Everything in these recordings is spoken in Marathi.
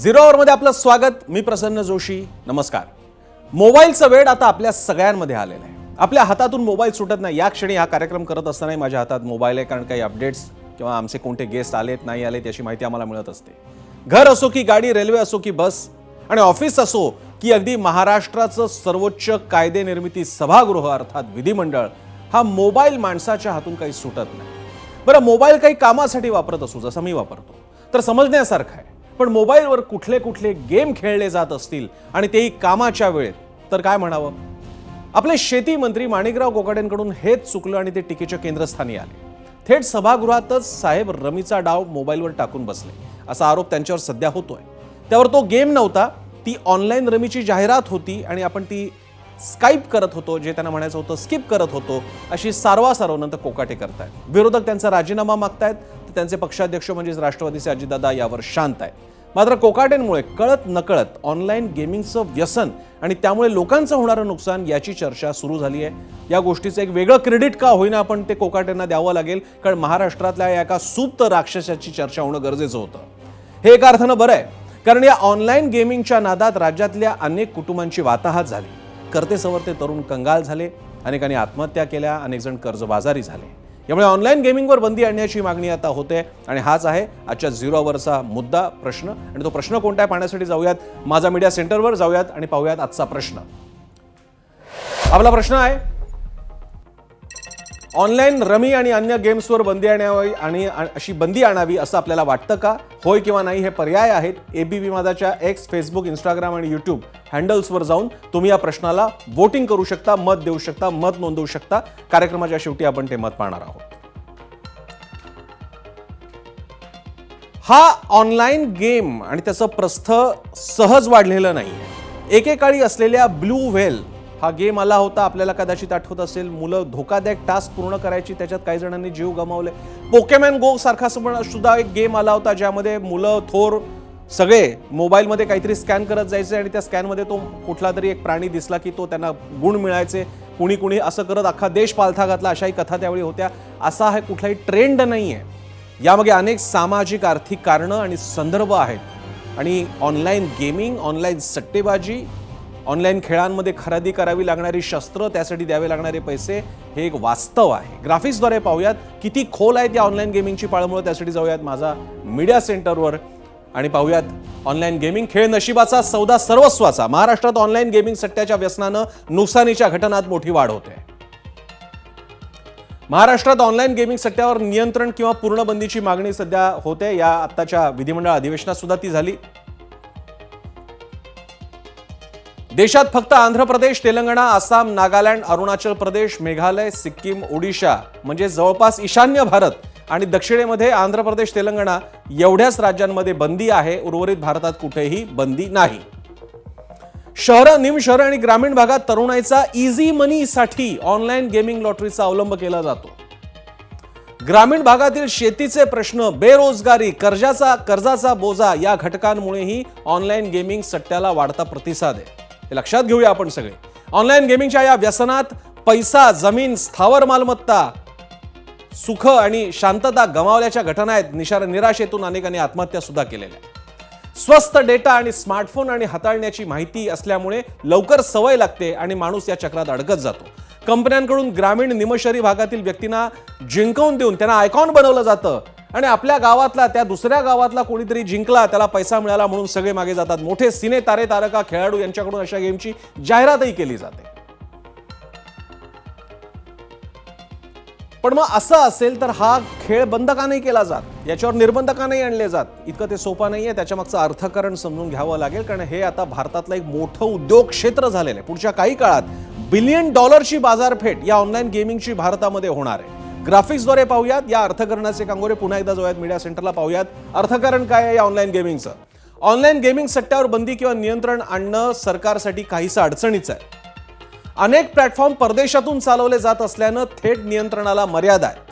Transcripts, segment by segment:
झिरो आवरमध्ये आपलं स्वागत. मी प्रसन्न जोशी. नमस्कार. मोबाईलचं वेड आता आपल्या सगळ्यांमध्ये आलेलं आहे. आपल्या हातातून मोबाईल सुटत नाही. या क्षणी हा कार्यक्रम करत असतानाही माझ्या हातात मोबाईल आहे, कारण काही अपडेट्स किंवा आमचे कोणते गेस्ट आलेत नाही आले याची माहिती आम्हाला मिळत असते. घर असो की गाडी, रेल्वे असो की बस, आणि ऑफिस असो की अगदी महाराष्ट्राचं सर्वोच्च कायदे निर्मिती सभागृह अर्थात विधिमंडळ, हा मोबाईल माणसाच्या हातून काही सुटत नाही. बरं, मोबाईल काही कामासाठी वापरत असू, जसं मी वापरतो, तर समजण्यासारखं आहे. पण मोबाईलवर कुठले कुठले गेम खेळले जात असतील आणि तेही कामाच्या वेळेत, तर काय म्हणावं. आपले शेती मंत्री माणिकराव कोकाटेंकडून हेच चुकलं आणि ते टीकेच्या केंद्रस्थानी आले. थेट सभागृहातच साहेब रमीचा डाव मोबाईलवर टाकून बसले, असा आरोप त्यांच्यावर सध्या होतोय. त्यावर तो गेम नव्हता, ती ऑनलाईन रमीची जाहिरात होती आणि आपण ती स्काईप करत होतो, जे त्यांना म्हणायचं होतं स्किप करत होतो, अशी सारवासारवनंतर कोकाटे करतायत. विरोधक त्यांचा राजीनामा मागतायत, तर त्यांचे पक्षाध्यक्ष म्हणजेच राष्ट्रवादीचे अजितदादा यावर शांत आहेत. मात्र कोकाटेंमुळे कळत नकळत ऑनलाईन गेमिंगचं व्यसन आणि त्यामुळे लोकांचं होणारं नुकसान याची चर्चा सुरू झाली आहे. या गोष्टीचं एक वेगळं क्रेडिट का होईना आपण ते कोकाटेंना द्यावं लागेल, कारण महाराष्ट्रातल्या एका सुप्त राक्षसाची चर्चा होणं गरजेचं होतं. हे एका अर्थानं बरं आहे, कारण या ऑनलाईन गेमिंगच्या नादात राज्यातल्या अनेक कुटुंबांची वाताहत झाली. करते सवरते तरुण कंगाल झाले, अनेकांनी आत्महत्या केल्या, अनेक जण कर्जबाजारी झाले. यामुळे ऑनलाईन गेमिंगवर बंदी आणण्याची मागणी आता होते आणि हाच आहे आजच्या झिरो आवरचा मुद्दा, प्रश्न. आणि तो प्रश्न कोणता आहे पाहण्यासाठी जाऊयात माझा मीडिया सेंटरवर, जाऊयात आणि पाहूयात आजचा प्रश्न. आपला प्रश्न आहे, ऑनलाईन रमी आणि अन्य गेम्सवर बंदी आणावी आणि अशी बंदी आणावी असं आपल्याला वाटतं का? होय किंवा नाही हे पर्याय आहेत. एबीपी माझाच्या एक्स, फेसबुक, इंस्टाग्राम आणि यूट्यूब हँडल्सवर जाऊन तुम्ही या प्रश्नाला वोटिंग करू शकता, मत देऊ शकता, मत नोंदवू शकता. कार्यक्रमाच्या शेवटी आपण ते मत पाहणार आहोत. हा ऑनलाईन गेम आणि त्याचं प्रस्थ सहज वाढलेलं नाही. एकेकाळी असलेल्या ब्लू व्हेल हा गेम आला होता, आपल्याला कदाचित आठवत असेल. मुलं धोकादायक टास्क पूर्ण करायची, त्याच्यात काही जणांनी जीव गमावले. पोकेमॉन गो सारखा सुद्धा एक गेम आला होता, ज्यामध्ये मुलं थोर सगळे मोबाईलमध्ये काहीतरी स्कॅन करत जायचे आणि त्या स्कॅनमध्ये तो कुठला तरी एक प्राणी दिसला की तो त्यांना गुण मिळायचे. कुणी कुणी असं करत अख्खा देश पालथा घातला, अशाही कथा त्यावेळी होत्या. असा हा कुठलाही ट्रेंड नाही आहे. यामागे अनेक सामाजिक आर्थिक कारणं आणि संदर्भ आहेत. आणि ऑनलाईन गेमिंग, ऑनलाईन सट्टेबाजी, ऑनलाईन खेळांमध्ये खरेदी करावी लागणारी शस्त्र, त्यासाठी द्यावे लागणारे पैसे, हे एक वास्तव आहे. ग्राफिक्सद्वारे पाहूयात किती खोल आहेत या ऑनलाईन गेमिंगची पाळंमुळं. त्यासाठी जाऊयात माझा मीडिया सेंटरवर आणि पाहूयात ऑनलाईन गेमिंग खेळ नशिबाचा, सौदा सर्वस्वाचा. महाराष्ट्रात ऑनलाईन गेमिंग सट्ट्याच्या व्यसनानं नुकसानीच्या घटनांत मोठी वाढ होते. महाराष्ट्रात ऑनलाईन गेमिंग सट्ट्यावर नियंत्रण किंवा पूर्ण बंदीची मागणी सध्या होते. या आत्ताच्या विधिमंडळ अधिवेशनात सुद्धा ती झाली. देशात फक्त आंध्र प्रदेश, तेलंगणा, आसाम, नागालँड, अरुणाचल प्रदेश, मेघालय, सिक्कीम, ओडिशा म्हणजे जवळपास ईशान्य भारत आणि दक्षिणेमध्ये आंध्र प्रदेश, तेलंगणा एवढ्याच राज्यांमध्ये बंदी आहे. उर्वरित भारतात कुठेही बंदी नाही. शहरं, निमशहरं आणि ग्रामीण भागात तरुणाईचा इझी मनीसाठी ऑनलाईन गेमिंग लॉटरीचा अवलंब केला जातो. ग्रामीण भागातील शेतीचे प्रश्न, बेरोजगारी, कर्जाचा बोजा या घटकांमुळेही ऑनलाईन गेमिंग सट्ट्याला वाढता प्रतिसाद आहे. हे लक्षात घेऊया आपण सगळे. ऑनलाईन गेमिंगच्या या व्यसनात पैसा, जमीन, स्थावर मालमत्ता, सुख आणि शांतता गमावल्याच्या घटना आहेत. निराशेतून अनेकांनी आत्महत्या सुद्धा केलेल्या. स्वस्त डेटा आणि स्मार्टफोन आणि हाताळण्याची माहिती असल्यामुळे लवकर सवय लागते आणि माणूस या चक्रात अडकत जातो. कंपन्यांकडून ग्रामीण निमशहरी भागातील व्यक्तींना जिंकवून देऊन त्यांना आयकॉन बनवलं जातं आणि आपल्या गावातला त्या दुसऱ्या गावातला कोणीतरी जिंकला, त्याला पैसा मिळाला म्हणून सगळे मागे जातात. मोठे सिने तारे, तारका, खेळाडू यांच्याकडून अशा गेमची जाहिरातही केली जाते. पण मग असं असेल तर हा खेळ बंद का नाही केला जात, याच्यावर निर्बंध का नाही आणले जात? इतकं ते सोपं नाहीये. त्याच्या मागचं अर्थकारण समजून घ्यावं लागेल, कारण हे आता भारतातलं एक मोठं उद्योग क्षेत्र झालेलं आहे. पुढच्या काही काळात $1 बिलियन बाजारपेठ या ऑनलाईन गेमिंगची भारतामध्ये होणार आहे. ग्राफिक्सद्वारे पाहूयात या अर्थकारणाचे कांगोरे. पुन्हा एकदा जाऊयात मीडिया सेंटरला, पाहूयात अर्थकारण काय आहे या ऑनलाईन गेमिंगचं. ऑनलाईन गेमिंग सट्ट्यावर बंदी किंवा नियंत्रण आणणं सरकारसाठी काहीसं अडचणीचं आहे. अनेक प्लॅटफॉर्म परदेशातून चालवले जात असल्यानं थेट नियंत्रणाला मर्यादा आहेत.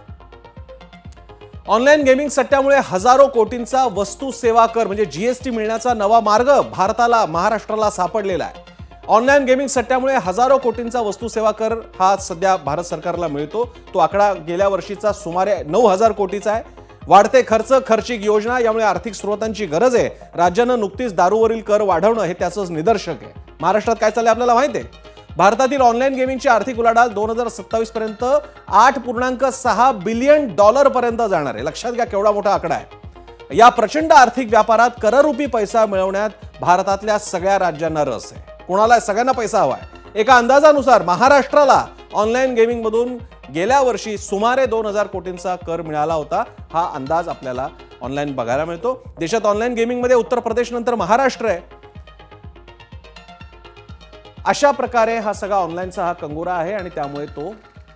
ऑनलाईन गेमिंग सट्ट्यामुळे हजारो कोटींचा वस्तू सेवा कर म्हणजे जीएसटी मिळण्याचा नवा मार्ग महाराष्ट्राला सापडलेला आहे. ऑनलाईन गेमिंग सट्ट्यामुळे हजारो कोटींचा वस्तू सेवा कर हा सध्या भारत सरकारला मिळतो. तो आकडा गेल्या वर्षीचा सुमारे 9,000 कोटीचा आहे. वाढते खर्च, खर्चिक योजना यामुळे आर्थिक स्रोतांची गरज आहे. राज्यानं नुकतीच दारूवरील कर वाढवणं हे त्याचंच निदर्शक आहे. महाराष्ट्रात काय चाललंय आपल्याला माहिती आहे. भारतातील ऑनलाईन गेमिंगची आर्थिक उलाढाल 2027 पर्यंत $8.6 बिलियन पर्यंत जाणार आहे. लक्षात घ्या केवढा मोठा आकडा आहे. या प्रचंड आर्थिक व्यापारात कररूपी पैसा मिळवण्यात भारतातल्या सगळ्या राज्यांना रस आहे. कोणाला? सगळ्यांना पैसा हवाय. एका अंदाजानुसार महाराष्ट्राला ऑनलाईन गेमिंग मधून गेल्या वर्षी सुमारे 2000 कोटींचा कर मिळाला होता. हा अंदाज आपल्याला ऑनलाईन बघायला मिळतो. देशात ऑनलाईन गेमिंगमध्ये उत्तर प्रदेश नंतर महाराष्ट्र आहे. अशा प्रकारे हा सगळा ऑनलाईनचा हा कंगोरा आहे आणि त्यामुळे तो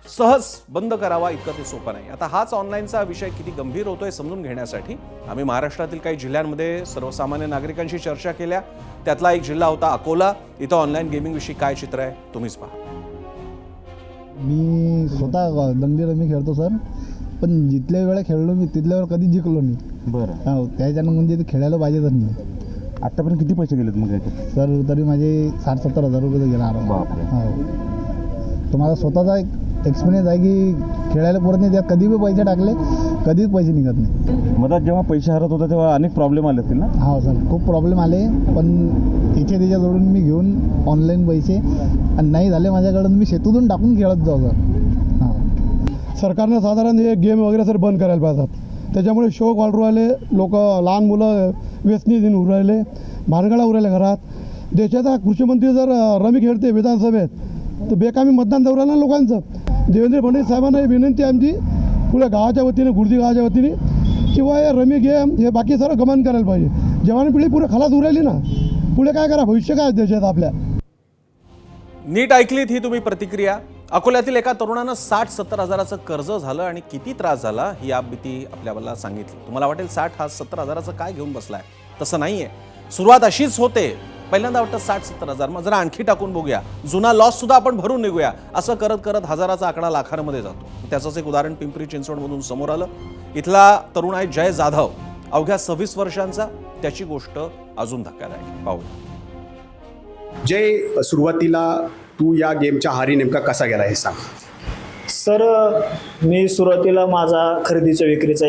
सहज बंद करावा इतकं ते सोपं नाही. आता हाच ऑनलाईनचा विषय किती गंभीर होतोय समजून घेण्यासाठी आम्ही महाराष्ट्रातील काही जिल्ह्यांमध्ये सर्वसामान्य नागरिकांशी चर्चा केल्या. त्यातला एक जिल्हा होता अकोला. इथं ऑनलाईन गेमिंग विषयी काय चित्र आहे तुम्हीच पहा. मी स्वतः दंगली रमी खेळतो सर, पण जितल्या वेळा खेळलो मी तिथल्या वेळा कधी जिंकलो नाही. बरं, हो, त्याच्यानं म्हणजे ते खेळायला पाहिजे तर नाही. आतापर्यंत किती पैसे गेलेत मग याच्यात? सर तरी माझे 60-70 हजार रुपये तर गेला. बापरे. हो, तो माझा स्वतःचा एक एक्सपिरियन्स आहे की खेळायला पुरत नाही. त्यात कधी बी पैसे टाकले कधीच पैसे निघत नाही. मधात जेव्हा पैसे हरत होता तेव्हा अनेक प्रॉब्लेम आले असतील ना? हो सर, खूप प्रॉब्लेम आले, पण त्याच्या जोडून मी घेऊन ऑनलाईन पैसे आणि नाही झाले माझ्याकडून मी शेतूतून टाकून खेळत जाऊ सर. हां, सरकारनं साधारण हे गेम वगैरे सर बंद करायला पाहिजेत. त्याच्यामुळे शौक वाढू राहिले, लोक लहान मुलं व्यसनी दिन उरू राहिले, भानगडा उरू राहिले घरात. देशाचा कृषीमंत्री जर रमी खेळते विधानसभेत तर बेकामी मतदान देऊ राहिलं ना लोकांचं. देवेंद्र फडणवीस साहेबांना ही विनंती आहे आमची पुढे गावाच्या वतीने, गुर्दी गावाच्या वतीने, किंवा हे रमी गेम हे बाकी सर्व गमन करायला पाहिजे. जवान पिढी पुढे खलास उरू राहिली ना, पुढे काय करा, भविष्य काय देशात आपल्या. नीट ऐकलीत ही तुम्ही प्रतिक्रिया. अकोल्यातील एका तरुणानं 60-70 हजाराचं कर्ज झालं आणि किती त्रास झाला ही भीती आपल्याला सांगितली. तुम्हाला वाटेल 60-70 हजाराचं काय घेऊन बसलाय? तसं नाहीये. सुरुवात अशीच होते. पहिल्यांदा वाटतं 60-70 हजार, मग जरा आणखी टाकून बघूया, जुना लॉस सुद्धा आपण भरून निघूया. असं करत करत हजाराचा आकडा लाखांमध्ये जातो. त्याचंच एक उदाहरण पिंपरी चिंचवडमधून समोर आलं. इथला तरुण आहे जय जाधव, अवघ्या 26 वर्षांचा. त्याची गोष्ट अजून धक्कादायक आहे. पाहूया. जय, सुरुवातीला तू या गेमच्या आहारी नेमका कसा गेला हे सांग. सर, मी सुरुवातीला माझा खरेदीचा विक्रीचा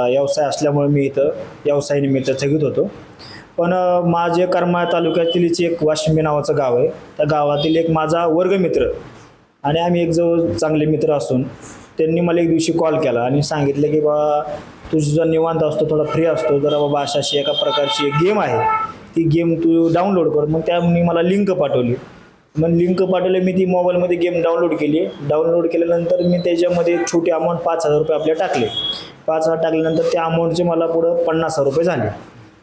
व्यवसाय असल्यामुळे मी इथं व्यवसायानिमित्त थकीत होतो. पण माझे करमाळा तालुक्यातीलच एक वाशिंबी नावाचं गाव आहे. त्या गावातील एक माझा वर्गमित्र आणि आम्ही एक जवळ चांगले मित्र असून त्यांनी मला एक दिवशी कॉल केला आणि सांगितलं की बाबा तुझा निवांत असतो, थोडा फ्री असतो, जरा बाबा अशी एका प्रकारची एक गेम आहे, ती गेम तू डाउनलोड कर. मग त्यामुळे मला लिंक पाठवली. मग लिंक पाठवली, मी ती मोबाईलमध्ये गेम डाउनलोड केली. डाउनलोड केल्यानंतर मी त्याच्यामध्ये छोटी अमाऊंट 5,000 रुपये आपले टाकले. 5,000 टाकल्यानंतर त्या अमाऊंटचे मला पुढं 50,000 रुपये झाले.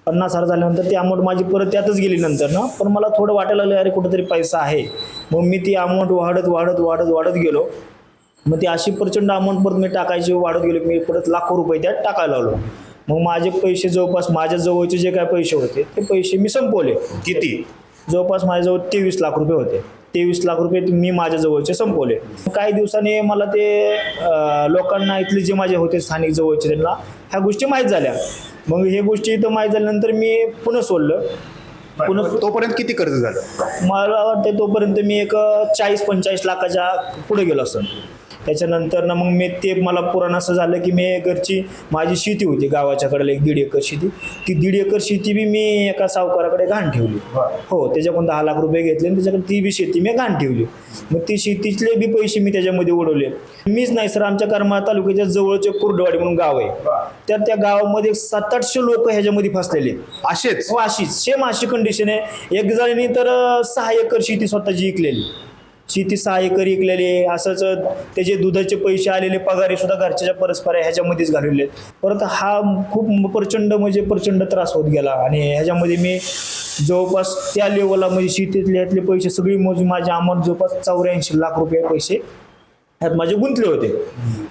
50,000 झाल्यानंतर ती अमाऊंट माझी परत त्यातच गेली नंतर ना. पण मला थोडं वाटायला लागलं अरे कुठंतरी पैसा आहे. मग मी ती अमाऊंट वाढत गेलो. मग ती अशी प्रचंड अमाऊंट परत मी टाकायची वाढत गेलो. मी परत लाखो रुपये त्यात टाकायला लागलो. मग माझे पैसे जवळपास माझ्या जवळचे जे काय पैसे होते ते पैसे मी संपवले. किती? जवळपास माझ्याजवळ 23 लाख रुपये होते. 23 लाख रुपये मी माझ्या जवळचे संपवले. काही दिवसांनी मला ते लोकांना इथले जे माझे होते स्थानिक जवळचे त्यांना ह्या गोष्टी माहीत झाल्या. मग हे गोष्टी इथं माहीत झाल्यानंतर मी पुन्हा सोडलं. तोपर्यंत किती कर्ज झालं? मला वाटतं तोपर्यंत मी एक 40-45 लाखाच्या पुढे गेलो असं. त्याच्यानंतर ना मग मी ते मला पुराण असं झालं की मी घरची माझी शेती होती गावाच्याकडे एक 1.5 एकर शेती. ती 1.5 एकर शेती बी मी एका सावकाराकडे घाण ठेवली. हो, त्याच्याकडून 10 लाख रुपये घेतले आणि त्याच्याकडे ती बी शेती मी घाण ठेवली. मग ती शेतीतले बी पैसे मी त्याच्यामध्ये उडवले. मीच नाही सर, आमच्या करमाळा तालुक्याच्या जवळचे कुर्डवाडी म्हणून गाव आहे, तर त्या गावामध्ये 700-800 लोक ह्याच्यामध्ये फसलेले. असेच? हो, अशीच सेम अशी कंडिशन आहे. एक जणांनी तर 6 एकर शेती स्वतःची विकलेली. शेती 6 एकर विकलेली. असंच त्याचे दुधाचे पैसे आलेले पगारे सुद्धा घरच्या परस्पर ह्याच्यामध्येच घालवले. परत हा खूप प्रचंड त्रास होत गेला. आणि ह्याच्यामध्ये मी जवळपास त्या लेवलला म्हणजे शेतीतले ह्यातले पैसे सगळी मोजून माझे अमाऊंट जवळपास 84 लाख रुपये पैसे ह्यात माझे गुंतले होते.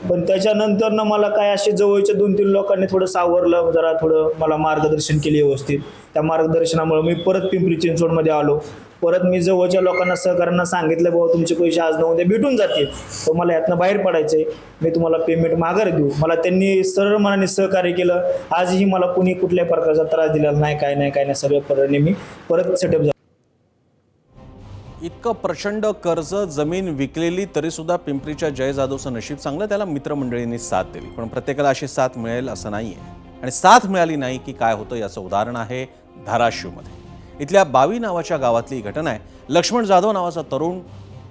पण त्याच्यानंतर ना मला काय असे जवळच्या 2-3 लोकांनी थोडं सावरलं, जरा थोडं मला मार्गदर्शन केले व्यवस्थित. त्या मार्गदर्शनामुळे मी परत पिंपरी चिंचवडमध्ये आलो. परत मी जवळच्या लोकांना, सहकाऱ्यांना सांगितलं बाबा तुमचे पैसे आज न उद्या भेटून जातील, तर मला यातनं बाहेर पडायचं आहे, मी तुम्हाला पेमेंट माघार देऊ. मला त्यांनी सरळ मनाने सहकार्य केलं. आजही मला कुणी कुठल्याही प्रकारचा त्रास दिलेला नाही, काय नाही. सगळ्या प्रकारे मी परत सेटअप झालो. इतकं प्रचंड कर्ज, जमीन विकलेली, तरीसुद्धा पिंपरीच्या जय जाधवचं नशीब चांगलं, त्याला मित्रमंडळींनी साथ दिली. पण प्रत्येकाला अशी साथ मिळेल असं नाही आहे. आणि साथ मिळाली नाही की काय होतं याचं उदाहरण आहे धाराशिवमध्ये. इथल्या बावी नावाच्या गावातली घटना आहे. लक्ष्मण जाधव नावाचा तरुण,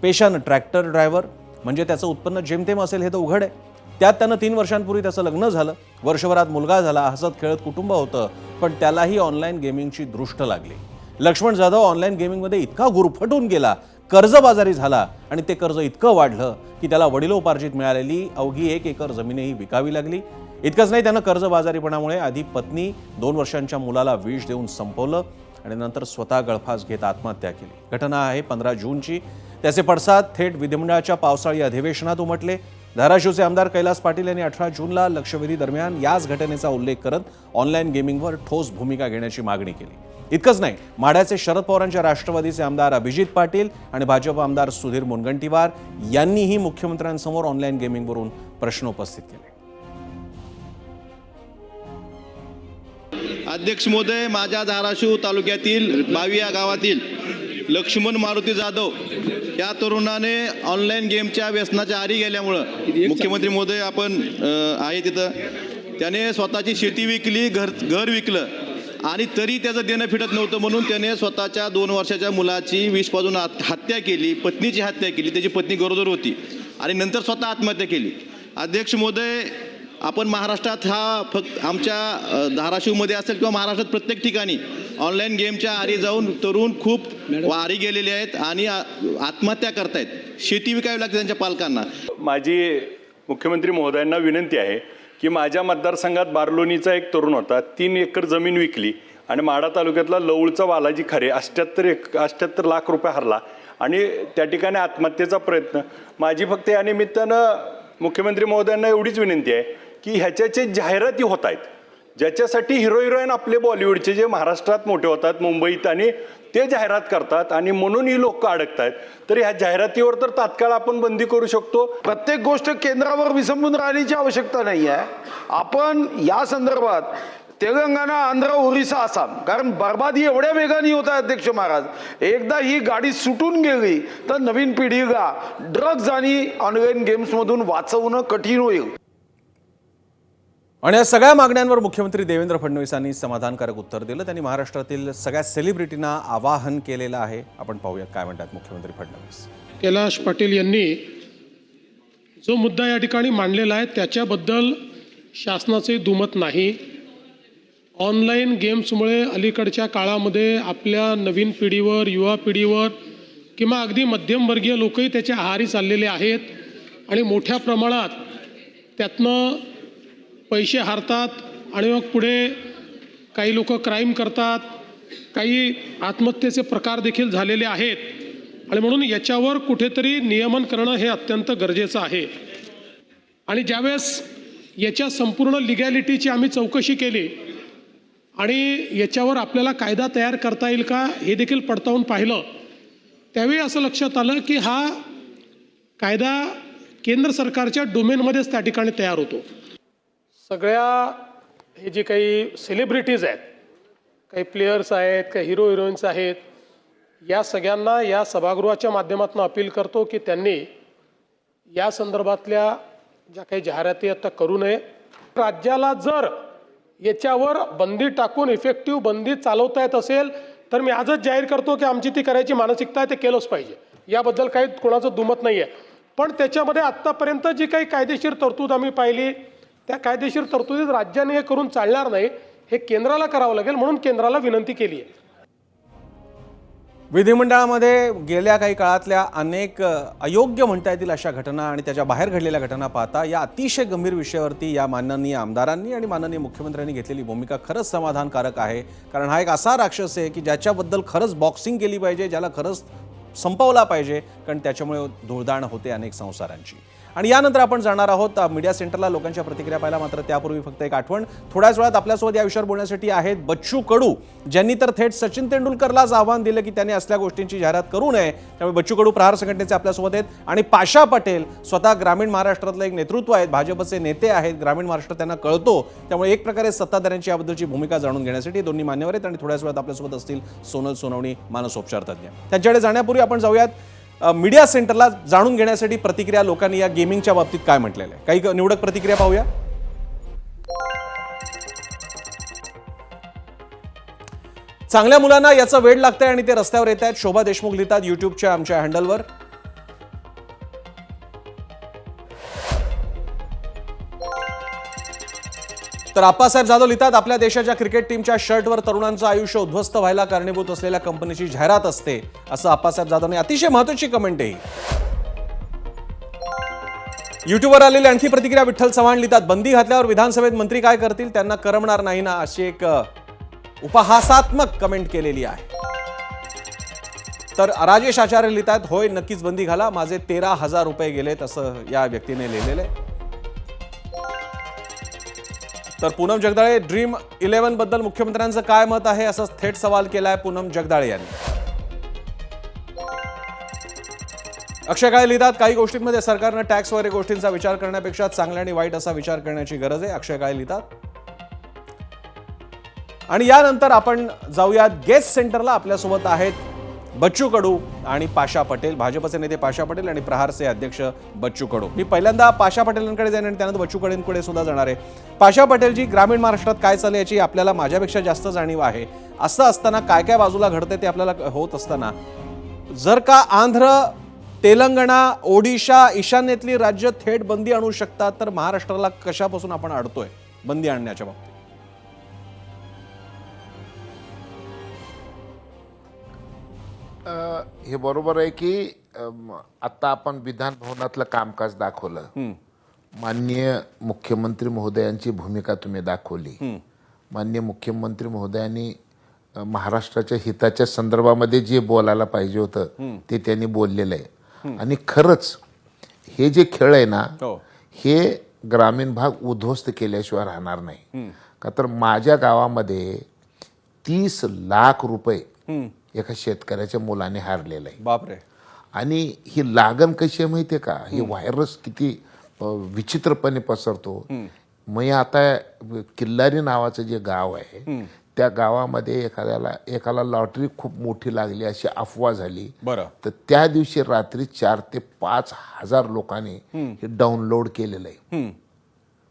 पेशानं ट्रॅक्टर ड्रायव्हर, म्हणजे त्याचं उत्पन्न जेमतेम असेल हे तर उघड आहे. त्यात त्यानं 3 वर्षांपूर्वी त्याचं लग्न झालं, वर्षभरात मुलगा झाला, हसत खेळत कुटुंब होतं. पण त्यालाही ऑनलाईन गेमिंगची दृष्ट लागली. लक्ष्मण जाधव ऑनलाईन गेमिंगमध्ये इतका गुरफटून गेला, कर्जबाजारी झाला आणि ते कर्ज इतकं वाढलं की त्याला वडिलोपार्जित मिळालेली अवघी 1 एकर जमीनही विकावी लागली. इतकंच नाही, त्यानं कर्जबाजारीपणामुळे आधी पत्नी, 2 वर्षांच्या मुलाला विष देऊन संपवलं आणि नंतर स्वतः गळफास घेत आत्महत्या केली. घटना आहे 15 जूनची. त्याचे पडसाद थेट विधिमंडळाच्या पावसाळी अधिवेशनात उमटले. धाराशिवचे आमदार कैलास पाटील यांनी 18 जूनला लक्षवेधी दरम्यान याच घटनेचा उल्लेख करत ऑनलाईन गेमिंगवर ठोस भूमिका घेण्याची मागणी केली. इतकंच नाही, माढ्याचे शरद पवारांच्या राष्ट्रवादीचे आमदार अभिजित पाटील आणि भाजप आमदार सुधीर मुनगंटीवार यांनीही मुख्यमंत्र्यांसमोर ऑनलाईन गेमिंगवरून प्रश्न उपस्थित केले. अध्यक्ष महोदय, माझ्या धाराशिव तालुक्यातील बावी या गावातील लक्ष्मण मारुती जाधव या तरुणाने ऑनलाईन गेमच्या व्यसनाच्या आहारी गेल्यामुळं, मुख्यमंत्री महोदय आपण आहे तिथं, त्याने स्वतःची शेती विकली, घर विकलं आणि तरी त्याचं देणं फिटत नव्हतं म्हणून त्याने स्वतःच्या 2 वर्षाच्या मुलाची विष पाजून हत्या केली, पत्नीची हत्या केली. त्याची पत्नी गरोदर होती आणि नंतर स्वतः आत्महत्या केली. अध्यक्ष महोदय, आपण महाराष्ट्रात हा फक्त आमच्या धाराशिवमध्ये असेल किंवा महाराष्ट्रात प्रत्येक ठिकाणी ऑनलाईन गेमच्या आहारी जाऊन तरुण खूप आहारी गेलेले आहेत आणि आत्महत्या करतायत. शेती विकावी लागते त्यांच्या पालकांना. माझी मुख्यमंत्री महोदयांना विनंती आहे की माझ्या मतदारसंघात बारलोणीचा एक तरुण होता, 3 एकर जमीन विकली आणि माढा तालुक्यातला लवळचा बालाजी खरे 78 लाख रुपये हरला आणि त्या ठिकाणी आत्महत्येचा प्रयत्न. माझी फक्त या निमित्तानं मुख्यमंत्री महोदयांना एवढीच विनंती आहे की ह्याच्याचे जाहिराती होत आहेत, ज्याच्यासाठी हिरोईन आपले बॉलिवूडचे जे महाराष्ट्रात मोठे होतात, मुंबईत, आणि ते जाहिरात करतात आणि म्हणून ही लोक अडकत आहेत. तर ह्या जाहिरातीवर तर तात्काळ आपण बंदी करू शकतो. प्रत्येक गोष्ट केंद्रावर विसंबून राहण्याची आवश्यकता नाही आहे. आपण या संदर्भात तेलंगणा, आंध्र, ओरिसा, आसाम, कारण बर्बादी एवढ्या वेगाने होत आहे अध्यक्ष महाराज, एकदा ही गाडी सुटून गेली तर नवीन पिढीला ड्रग्ज आणि ऑनलाईन गेम्समधून वाचवणं कठीण होईल. आणि या सगळ्या मागण्यांवर मुख्यमंत्री देवेंद्र फडणवीसांनी समाधानकारक उत्तर दिलं. त्यांनी महाराष्ट्रातील सगळ्या सेलिब्रिटींना आवाहन केलेलं आहे. आपण पाहूयात काय म्हणतात मुख्यमंत्री फडणवीस. कैलास पाटील यांनी जो मुद्दा या ठिकाणी मांडलेला आहे त्याच्याबद्दल शासनाचे दुमत नाही. ऑनलाईन गेम्समुळे अलीकडच्या काळामध्ये आपल्या नवीन पिढीवर, युवा पिढीवर किंवा अगदी मध्यमवर्गीय लोकही त्याच्या आहारी चाललेले आहेत आणि मोठ्या प्रमाणात त्यातनं पैसे हारतात आणि मग पुढे काही लोक क्राईम करतात, काही आत्महत्येचे प्रकार देखील झालेले आहेत आणि म्हणून याच्यावर कुठेतरी नियमन करणं हे अत्यंत गरजेचं आहे. आणि ज्यावेळेस याच्या संपूर्ण लिगॅलिटीची आम्ही चौकशी केली आणि याच्यावर आपल्याला कायदा तयार करता येईल का हे देखील पडताळून पाहिलं, त्यावेळी असं लक्षात आलं की हा कायदा केंद्र सरकारच्या डोमेनमध्येच त्या ठिकाणी तयार होतो. सगळ्या हे जे काही सेलिब्रिटीज आहेत, काही प्लेयर्स आहेत, काही हिरो हिरोईन्स आहेत, या सगळ्यांना या सभागृहाच्या माध्यमातून अपील करतो की त्यांनी या संदर्भातल्या ज्या काही जाहिराती आता करू नये. राज्याला जर याच्यावर बंदी टाकून इफेक्टिव्ह बंदी चालवता येत असेल तर मी आजच जाहीर करतो की आमची ती करायची मानसिकता आहे, ते केलंच पाहिजे. याबद्दल काही कोणाचं दुमत नाही आहे. पण त्याच्यामध्ये आत्तापर्यंत जी काही कायदेशीर तरतूद आम्ही पाहिली, त्या कायदेशीर तरतुदीत राज्याने हे करून चालणार नाही, हे केंद्राला करावं लागेल. म्हणून केंद्राला विनंती केली आहे. विधिमंडळामध्ये गेल्या काही काळातल्या अनेक अयोग्य म्हणता येतील अशा घटना आणि त्याच्या बाहेर घडलेल्या घटना पाहता या अतिशय गंभीर विषयावरती या माननीय आमदारांनी आणि माननीय मुख्यमंत्र्यांनी घेतलेली भूमिका खरंच समाधानकारक आहे. कारण हा एक असा राक्षस आहे की ज्याच्याबद्दल खरंच बॉक्सिंग केली पाहिजे, ज्याला खरंच संपवला पाहिजे, कारण त्याच्यामुळे धुळदाण होते अनेक संसारांची. आणि यानंतर आपण जाणार आहोत मीडिया सेंटरला लोकांच्या प्रतिक्रिया पाहायला. मात्र त्यापूर्वी फक्त एक आठवण, थोड्याच वेळात आपल्यासोबत या विषयावर बोलण्यासाठी आहेत बच्चू कडू, ज्यांनी तर थेट सचिन तेंडुलकरलाच आव्हान दिलं की त्यांनी असल्या गोष्टींची जाहिरात करू नये. त्यामुळे बच्चू कडू प्रहार संघटनेचे आपल्यासोबत आहेत आणि पाशा पटेल स्वतः ग्रामीण महाराष्ट्रातलं एक नेतृत्व आहेत, भाजपचे नेते आहेत, ग्रामीण महाराष्ट्र त्यांना कळतो. त्यामुळे एक प्रकारे सत्ताधाऱ्यांची याबद्दलची भूमिका जाणून घेण्यासाठी दोन्ही मान्यवर आहेत आणि थोड्याच वेळात आपल्यासोबत असतील सोनल सोनवणी, मानसोपचार तज्ज्ञ. त्यांच्याकडे जाण्यापूर्वी आपण जाऊयात मीडिया सेंटरला जाणून घेण्यासाठी प्रतिक्रिया लोकांनी या गेमिंगच्या बाबतीत काय म्हटलेलं आहे. काही निवडक प्रतिक्रिया पाहूया. चांगल्या मुलांना याचं वेड लागतंय आणि ते रस्त्यावर येत आहेत. शोभा देशमुख लिहितात युट्यूबच्या आमच्या हँडलवर. तर आप्पासाहेब जाधव लिहितात आपल्या देशाच्या क्रिकेट टीमच्या शर्टवर तरुणांचं आयुष्य उद्ध्वस्त व्हायला कारणीभूत असलेल्या कंपनीची जाहिरात असते, असं आप्पासाहेब जाधवने अतिशय महत्त्वाची कमेंट आहे. युट्यूबवर आलेली आणखी प्रतिक्रिया विठ्ठल चव्हाण लिहितात बंदी घातल्यावर विधानसभेत मंत्री काय करतील, त्यांना करमणार नाही ना, अशी एक उपहासात्मक कमेंट केलेली आहे. तर राजेश आचार्य लिहितात होय नक्कीच बंदी घाला, माझे 13,000 रुपये गेलेत, असं या व्यक्तीने लिहिलेलं आहे. तर पूनम जगदाळे ड्रीम 11 बद्दल मुख्यमंत्र्यांचं काय मत आहे, असा थेट सवाल केलाय पूनम जगदाळे यांनी. अक्षय काळे लिहितात काही गोष्टींमध्ये सरकारनं टॅक्स वगैरे गोष्टींचा विचार करण्यापेक्षा चांगला आणि वाईट असा विचार करण्याची गरज आहे, अक्षय काळे लिहितात. आणि यानंतर आपण जाऊयात गेस्ट सेंटरला. आपल्यासोबत आहेत बच्चू कडू आणि पाशा पटेल, भाजपचे नेते पाशा पटेल आणि प्रहारचे अध्यक्ष बच्चू कडू. मी पहिल्यांदा पाशा पटेलांकडे जाईन आणि त्यानंतर बच्चू कडूंकडे सुद्धा जाणार आहे. पाशा पटेलजी, ग्रामीण महाराष्ट्रात काय चालू याची आपल्याला माझ्यापेक्षा जास्त जाणीव आहे. असं असताना काय काय बाजूला घडते ते आपल्याला होत असताना जर का आंध्र, तेलंगणा, ओडिशा, ईशान्येतली राज्य थेट बंदी आणू शकतात, तर महाराष्ट्राला कशापासून आपण अडतोय बंदी आणण्याच्या बाबतीत? हे बरोबर आहे की आता आपण विधान भवनातलं कामकाज दाखवलं, माननीय मुख्यमंत्री महोदयांची भूमिका तुम्ही दाखवली. माननीय मुख्यमंत्री महोदयांनी महाराष्ट्राच्या हिताच्या संदर्भामध्ये जे बोलायला पाहिजे होतं ते त्यांनी बोललेलं आहे. आणि खरंच हे जे खेळ आहे ना, हे ग्रामीण भाग उद्ध्वस्त केल्याशिवाय राहणार नाही. का तर माझ्या गावामध्ये 30 लाख रुपये एका शेतकऱ्याच्या मुलाने हारलेलं आहे. बापरे. आणि ही लागण कशी आहे माहितीये का, ही व्हायरस किती विचित्रपणे पसरतो. मग आता किल्लारी नावाचं जे गाव आहे त्या गावामध्ये एकाला लॉटरी खूप मोठी लागली अशी अफवा झाली. तर त्या दिवशी रात्री 4 ते 5 हजार लोकांनी हे डाउनलोड केलेलं आहे.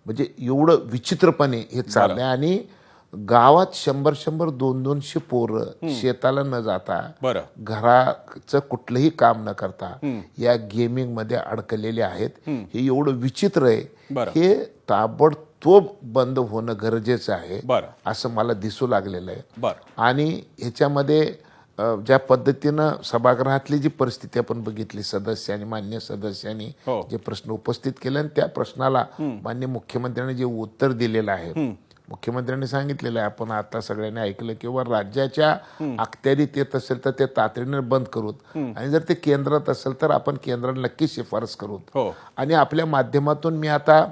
म्हणजे एवढं विचित्रपणे हे चाललंय. आणि गावात 100-100, 200-200 पोरं शेताला न जाता, घराचं कुठलंही काम न करता या गेमिंग मध्ये अडकलेले आहेत. हे एवढं विचित्र आहे. हे ताबडतोब बंद होणं गरजेचं आहे असं मला दिसू लागलेलं आहे. आणि ह्याच्यामध्ये ज्या पद्धतीनं सभागृहातली जी परिस्थिती आपण बघितली, सदस्यांनी, मान्य सदस्यांनी जे प्रश्न उपस्थित केले आणि त्या प्रश्नाला मान्य मुख्यमंत्र्यांनी जे उत्तर दिलेलं आहे, मुख्यमंत्र्यांनी सांगितलेलं आहे, आपण आता सगळ्यांनी ऐकलं, किंवा राज्याच्या अखत्यारीत येत असेल तर ते तातडीने बंद करूत, आणि जर ते केंद्रात असेल तर आपण केंद्राला नक्की शिफारस करूत. आणि आपल्या माध्यमातून मी आता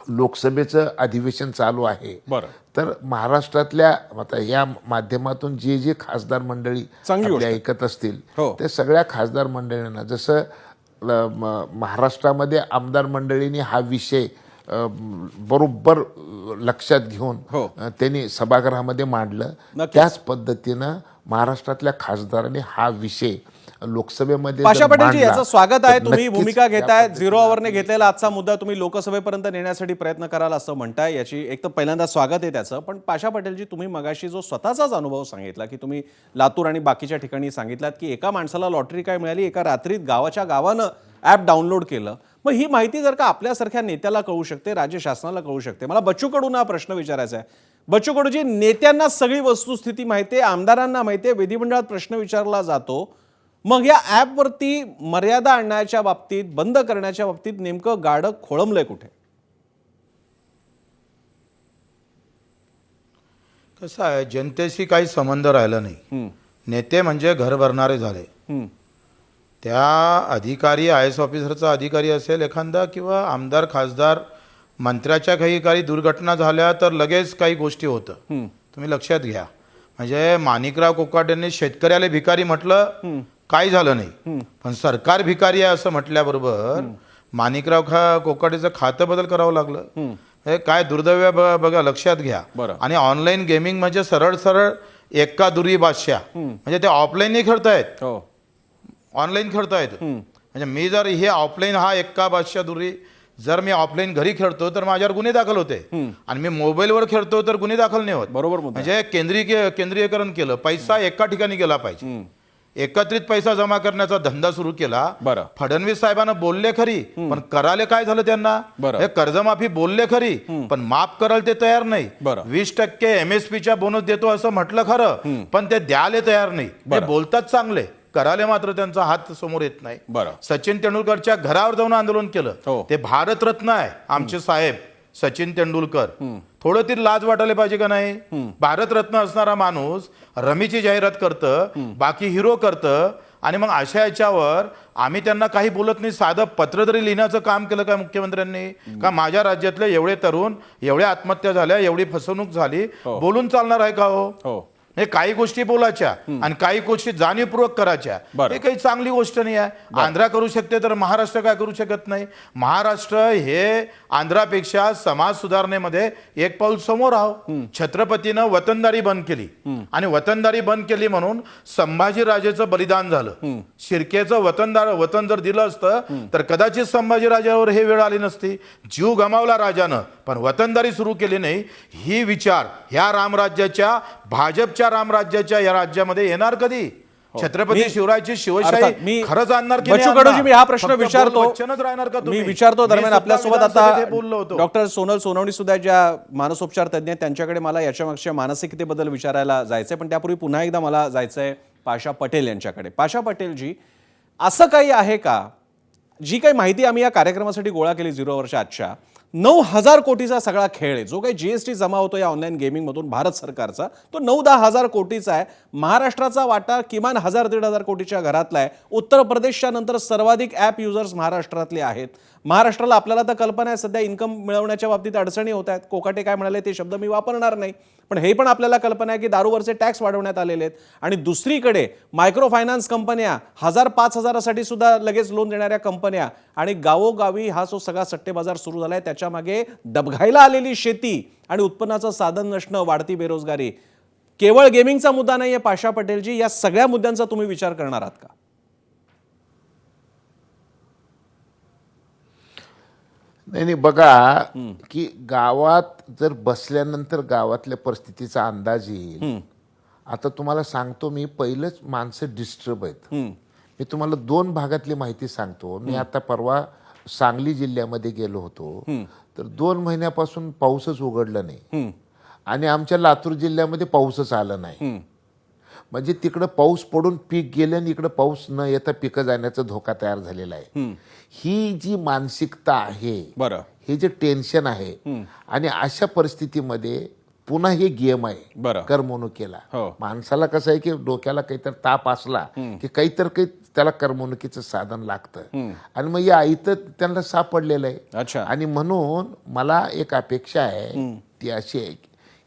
लोकसभेचं अधिवेशन चालू आहे, तर महाराष्ट्रातल्या आता या माध्यमातून जे जे खासदार मंडळी ऐकत असतील ते सगळ्या खासदार मंडळींना, जसं महाराष्ट्रामध्ये आमदार मंडळींनी हा विषय बरोबर लक्षात घेऊन त्यांनी सभागृहामध्ये मांडलं, त्याच पद्धतीनं महाराष्ट्रातल्या खासदारांनी हा विषय लोकसभेमध्ये. पाशा पटेलजी, याचं स्वागत आहे. तुम्ही भूमिका घेताय, 0 आवरने घेतलेला आजचा मुद्दा तुम्ही लोकसभेपर्यंत नेण्यासाठी प्रयत्न कराल असं म्हणताय, याची एक तर पहिल्यांदा स्वागत आहे त्याचं. पण पाशा पटेलजी, तुम्ही मगाशी जो स्वतःचाच अनुभव सांगितला की तुम्ही लातूर आणि बाकीच्या ठिकाणी सांगितलात की एका माणसाला लॉटरी काय मिळाली, एका रात्रीत गावाच्या गावानं ॲप डाउनलोड केलं. मग ही माहिती जर का आपल्यासारख्या नेत्याला कळू शकते, राज्य शासनाला कळू शकते, मला बच्चू कडूंना हा प्रश्न विचारायचा आहे. बच्चू कडूजी, नेत्यांना सगळी वस्तुस्थिती माहिती आहे, आमदारांना माहिती आहे, विधिमंडळात प्रश्न विचारला जातो, मग या ॲपवरती मर्यादा आणण्याच्या बाबतीत, बंद करण्याच्या बाबतीत नेमकं गाडं खोळंबलंय कुठे? कसं आहे, जनतेशी काही संबंध राहिला नाही. नेते म्हणजे घर भरणारे झाले. त्या अधिकारी IAS ऑफिसरचा अधिकारी असेल एखादा किंवा आमदार खासदार मंत्र्याच्या काही दुर्घटना झाल्या तर लगेच काही गोष्टी होतं. तुम्ही लक्षात घ्या. म्हणजे माणिकराव कोकाटेंनी शेतकऱ्याला भिकारी म्हटलं, काही झालं नाही, पण सरकार भिकारी आहे असं म्हटल्याबरोबर माणिकराव कोकाटेचं खातं बदल करावं लागलं. हे काय दुर्दैव बघा, लक्षात घ्या. आणि ऑनलाईन गेमिंग म्हणजे सरळ सरळ एक्का दुरी बादशाह, म्हणजे ते ऑफलाईनही खेळतायत, ऑनलाईन खेळतायत. म्हणजे मी जर हे ऑफलाईन हा एक्का बादशाह दुरी जर मी ऑफलाईन घरी खेळतो तर माझ्यावर गुन्हे दाखल होते, आणि मी मोबाईलवर खेळतो तर गुन्हे दाखल नाही होत. बरोबर. म्हणजे केंद्रीयकरण केलं, पैसा एका ठिकाणी गेला पाहिजे, एकत्रित पैसा जमा करण्याचा धंदा सुरू केला. फडणवीस साहेबांना बोलले खरी, पण करायला काय झालं त्यांना? हे कर्जमाफी बोलले खरी, पण माफ करायला ते तयार नाही. 20% MSPच्या बोनस देतो असं म्हटलं खरं, पण ते द्यायला तयार नाही. ते बोलतात चांगले, करायला मात्र त्यांचा हात समोर येत नाही. सचिन तेंडुलकरच्या घरावर जाऊन आंदोलन केलं. ते भारतरत्न आहे आमचे साहेब सचिन तेंडुलकर. थोडं तरी लाज वाटायला पाहिजे का नाही? भारतरत्न असणारा माणूस रमीची जाहिरात करतं, बाकी हिरो करतं, आणि मग अशा याच्यावर आम्ही त्यांना काही बोलत नाही. साधं पत्र तरी लिहिण्याचं काम केलं का मुख्यमंत्र्यांनी? का माझ्या राज्यातले एवढे तरुण, एवढ्या आत्महत्या झाल्या, एवढी फसवणूक झाली, बोलून चालणार आहे का हो? हे काही गोष्टी बोलायच्या आणि काही गोष्टी जाणीवपूर्वक करायच्या, हे काही चांगली गोष्ट नाही आहे. आंध्रा करू शकते तर महाराष्ट्र काय करू शकत नाही? महाराष्ट्र हे आंध्रापेक्षा समाज सुधारणेमध्ये एक पाऊल समोर आहो. छत्रपतीनं वतनदारी बंद केली, आणि वतनदारी बंद केली म्हणून संभाजीराजेचं बलिदान झालं. शिर्केचं वतन जर दिलं असतं तर कदाचित संभाजीराजावर हे वेळ आली नसती. जीव गमावला राजानं, पण वतनदारी सुरू केली नाही. ही विचार ह्या रामराज्याच्या, भाजपच्या रामराज्याच्या या राज्यामध्ये येणार कधी? छत्रपती शिवरायाची शिवशाही खरंच आणणार की बच्चू कडूजी, मी हा प्रश्न विचारतो. राहणार का मी विचारतो. दरम्यान आपल्यासोबत आता डॉक्टर सोनल सोनवणी सुद्धा, ज्या मानसोपचार तज्ञ आहेत, त्यांच्याकडे मला याच्या मागच्या मानसिकतेबद्दल विचारायला जायचंय. पण त्यापूर्वी पुन्हा एकदा मला जायचंय पाशा पटेल यांच्याकडे. पाशा पटेलजी, असं काही आहे का, जी काही माहिती आम्ही या कार्यक्रमासाठी गोळा केली 0 वर्ष आजच्या, 9,000 कोटीचा सगळा खेळ आहे, जो काही GST जमा होतो या ऑनलाईन गेमिंगमधून भारत सरकारचा, तो 9-10 हजार कोटीचा आहे. महाराष्ट्राचा वाटा किमान 1,000-1,500 कोटीच्या घरातला आहे. उत्तर प्रदेशच्या नंतर सर्वाधिक ॲप युजर्स महाराष्ट्रातले आहेत. महाराष्ट्राला, आपल्याला तर कल्पना आहे, सध्या इन्कम मिळवण्याच्या बाबतीत अडचणी होत आहेत. कोकाटे काय म्हणाले ते शब्द मी वापरणार नाही, पण हे पण आपल्याला कल्पना आहे की दारूवरचे टॅक्स वाढवण्यात आलेले आहेत. आणि दुसरीकडे मायक्रो फायनान्स कंपन्या, 1,000-5,000साठी सुद्धा लगेच लोन देणाऱ्या कंपन्या, आणि गावोगावी हा जो सगळा सट्टेबाजार सुरू झालाय, त्याच्या मागे डबघाईला आलेली शेती आणि उत्पन्नाचं साधन नसणं, वाढती बेरोजगारी. केवळ गेमिंगचा मुद्दा नाहीये पाशा पटेलजी, या सगळ्या मुद्द्यांचा तुम्ही विचार करणार आहात का? नाही, बघा की गावात जर बसल्यानंतर गावातल्या परिस्थितीचा अंदाज येईल. आता तुम्हाला सांगतो, मी पहिलंच माणसं डिस्टर्ब आहेत. मी तुम्हाला 2 भागातली माहिती सांगतो. मी आता परवा सांगली जिल्ह्यामध्ये गेलो होतो, तर 2 महिन्यापासून पाऊसच उघडला नाही, आणि आमच्या लातूर जिल्ह्यामध्ये पाऊसच आला नाही. म्हणजे तिकडं पाऊस पडून पीक गेले, आणि इकडं पाऊस न येता पिकं जाण्याचा धोका तयार झालेला आहे. ही जी मानसिकता आहे, हे जे टेन्शन आहे, आणि अशा परिस्थितीमध्ये पुन्हा हे गेम आहे करमणुकीला. माणसाला कसं आहे की डोक्याला काहीतरी ताप असला की काही त्याला करमणुकीचं साधन लागतं, आणि मग या इथं त्यांना सापडलेलं आहे. आणि म्हणून मला एक अपेक्षा आहे, ती अशी आहे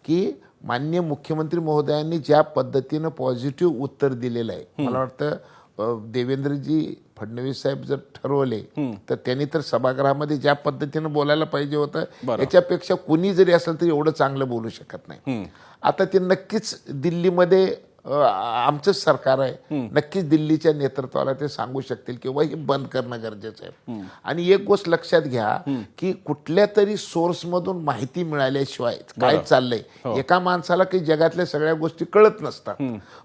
की माननीय मुख्यमंत्री महोदयांनी ज्या पद्धतीनं पॉझिटिव्ह उत्तर दिलेलं आहे, मला वाटतं देवेंद्रजी फडणवीस साहेब जर ठरवले तर त्यांनी तर सभागृहामध्ये ज्या पद्धतीनं बोलायला पाहिजे होतं, याच्यापेक्षा कुणी जरी असेल तर एवढं चांगलं बोलू शकत नाही. आता ते नक्कीच दिल्लीमध्ये आमचंच सरकार आहे, नक्कीच दिल्लीच्या नेतृत्वाला ते सांगू शकतील किंवा हे बंद करणं गरजेचं आहे. आणि एक गोष्ट लक्षात घ्या की कुठल्या तरी सोर्समधून माहिती मिळाल्याशिवाय काय चाललंय, एका माणसाला काही जगातल्या सगळ्या गोष्टी कळत नसतात.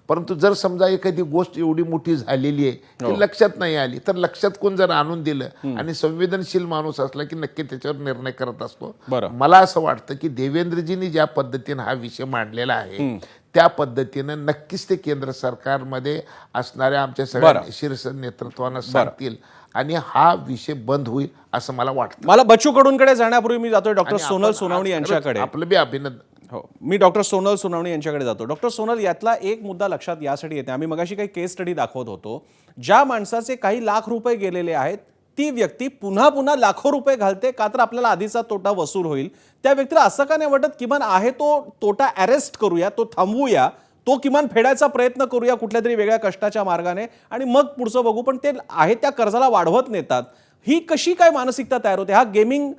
परंतु जर समजा एखादी गोष्ट एवढी मोठी झालेली आहे की लक्षात नाही आली, तर लक्षात कोण जर आणून दिलं आणि संवेदनशील माणूस असला की नक्की त्याच्यावर निर्णय करत असतो. मला असं वाटतं की देवेंद्रजींनी ज्या पद्धतीने हा विषय मांडलेला आहे, त्या पद्धतीनं नक्कीच ते केंद्र सरकारमध्ये असणाऱ्या आमच्या सगळ्या शीर्ष नेतृत्वानं सांगतील, आणि हा विषय बंद होईल असं मला वाटतं. मला बच्चू कडूंकडे जाण्यापूर्वी मी जातोय डॉक्टर सोनल सोनवणी यांच्याकडे. आपलं बी अभिनंदन. हो, मी डॉक्टर सोनल सोनावणे यांच्याकडे जातो. डॉक्टर सोनल, यातला एक मुद्दा लक्षात यासाठी येते, आम्ही मगाशी काही केस स्टडी दाखवत होतो, ज्या माणसाचे काही लाख रुपये गेलेले आहेत ती व्यक्ती पुन्हा पुन्हा लाखो रुपये घालते का तर आपल्याला आधीचा तोटा वसूल होईल. त्या व्यक्तीला असं का नाही वाटत किमान आहे तो तोटा अरेस्ट करूया, तो थांबवूया, तो किमान फेडायचा प्रयत्न करूया कुठल्या तरी वेगळ्या कष्टाच्या मार्गाने आणि मग पुढचं बघू. पण ते आहे त्या कर्जाला वाढवत नेतात. ही कशी काय मानसिकता तयार होते? हा गेमिंग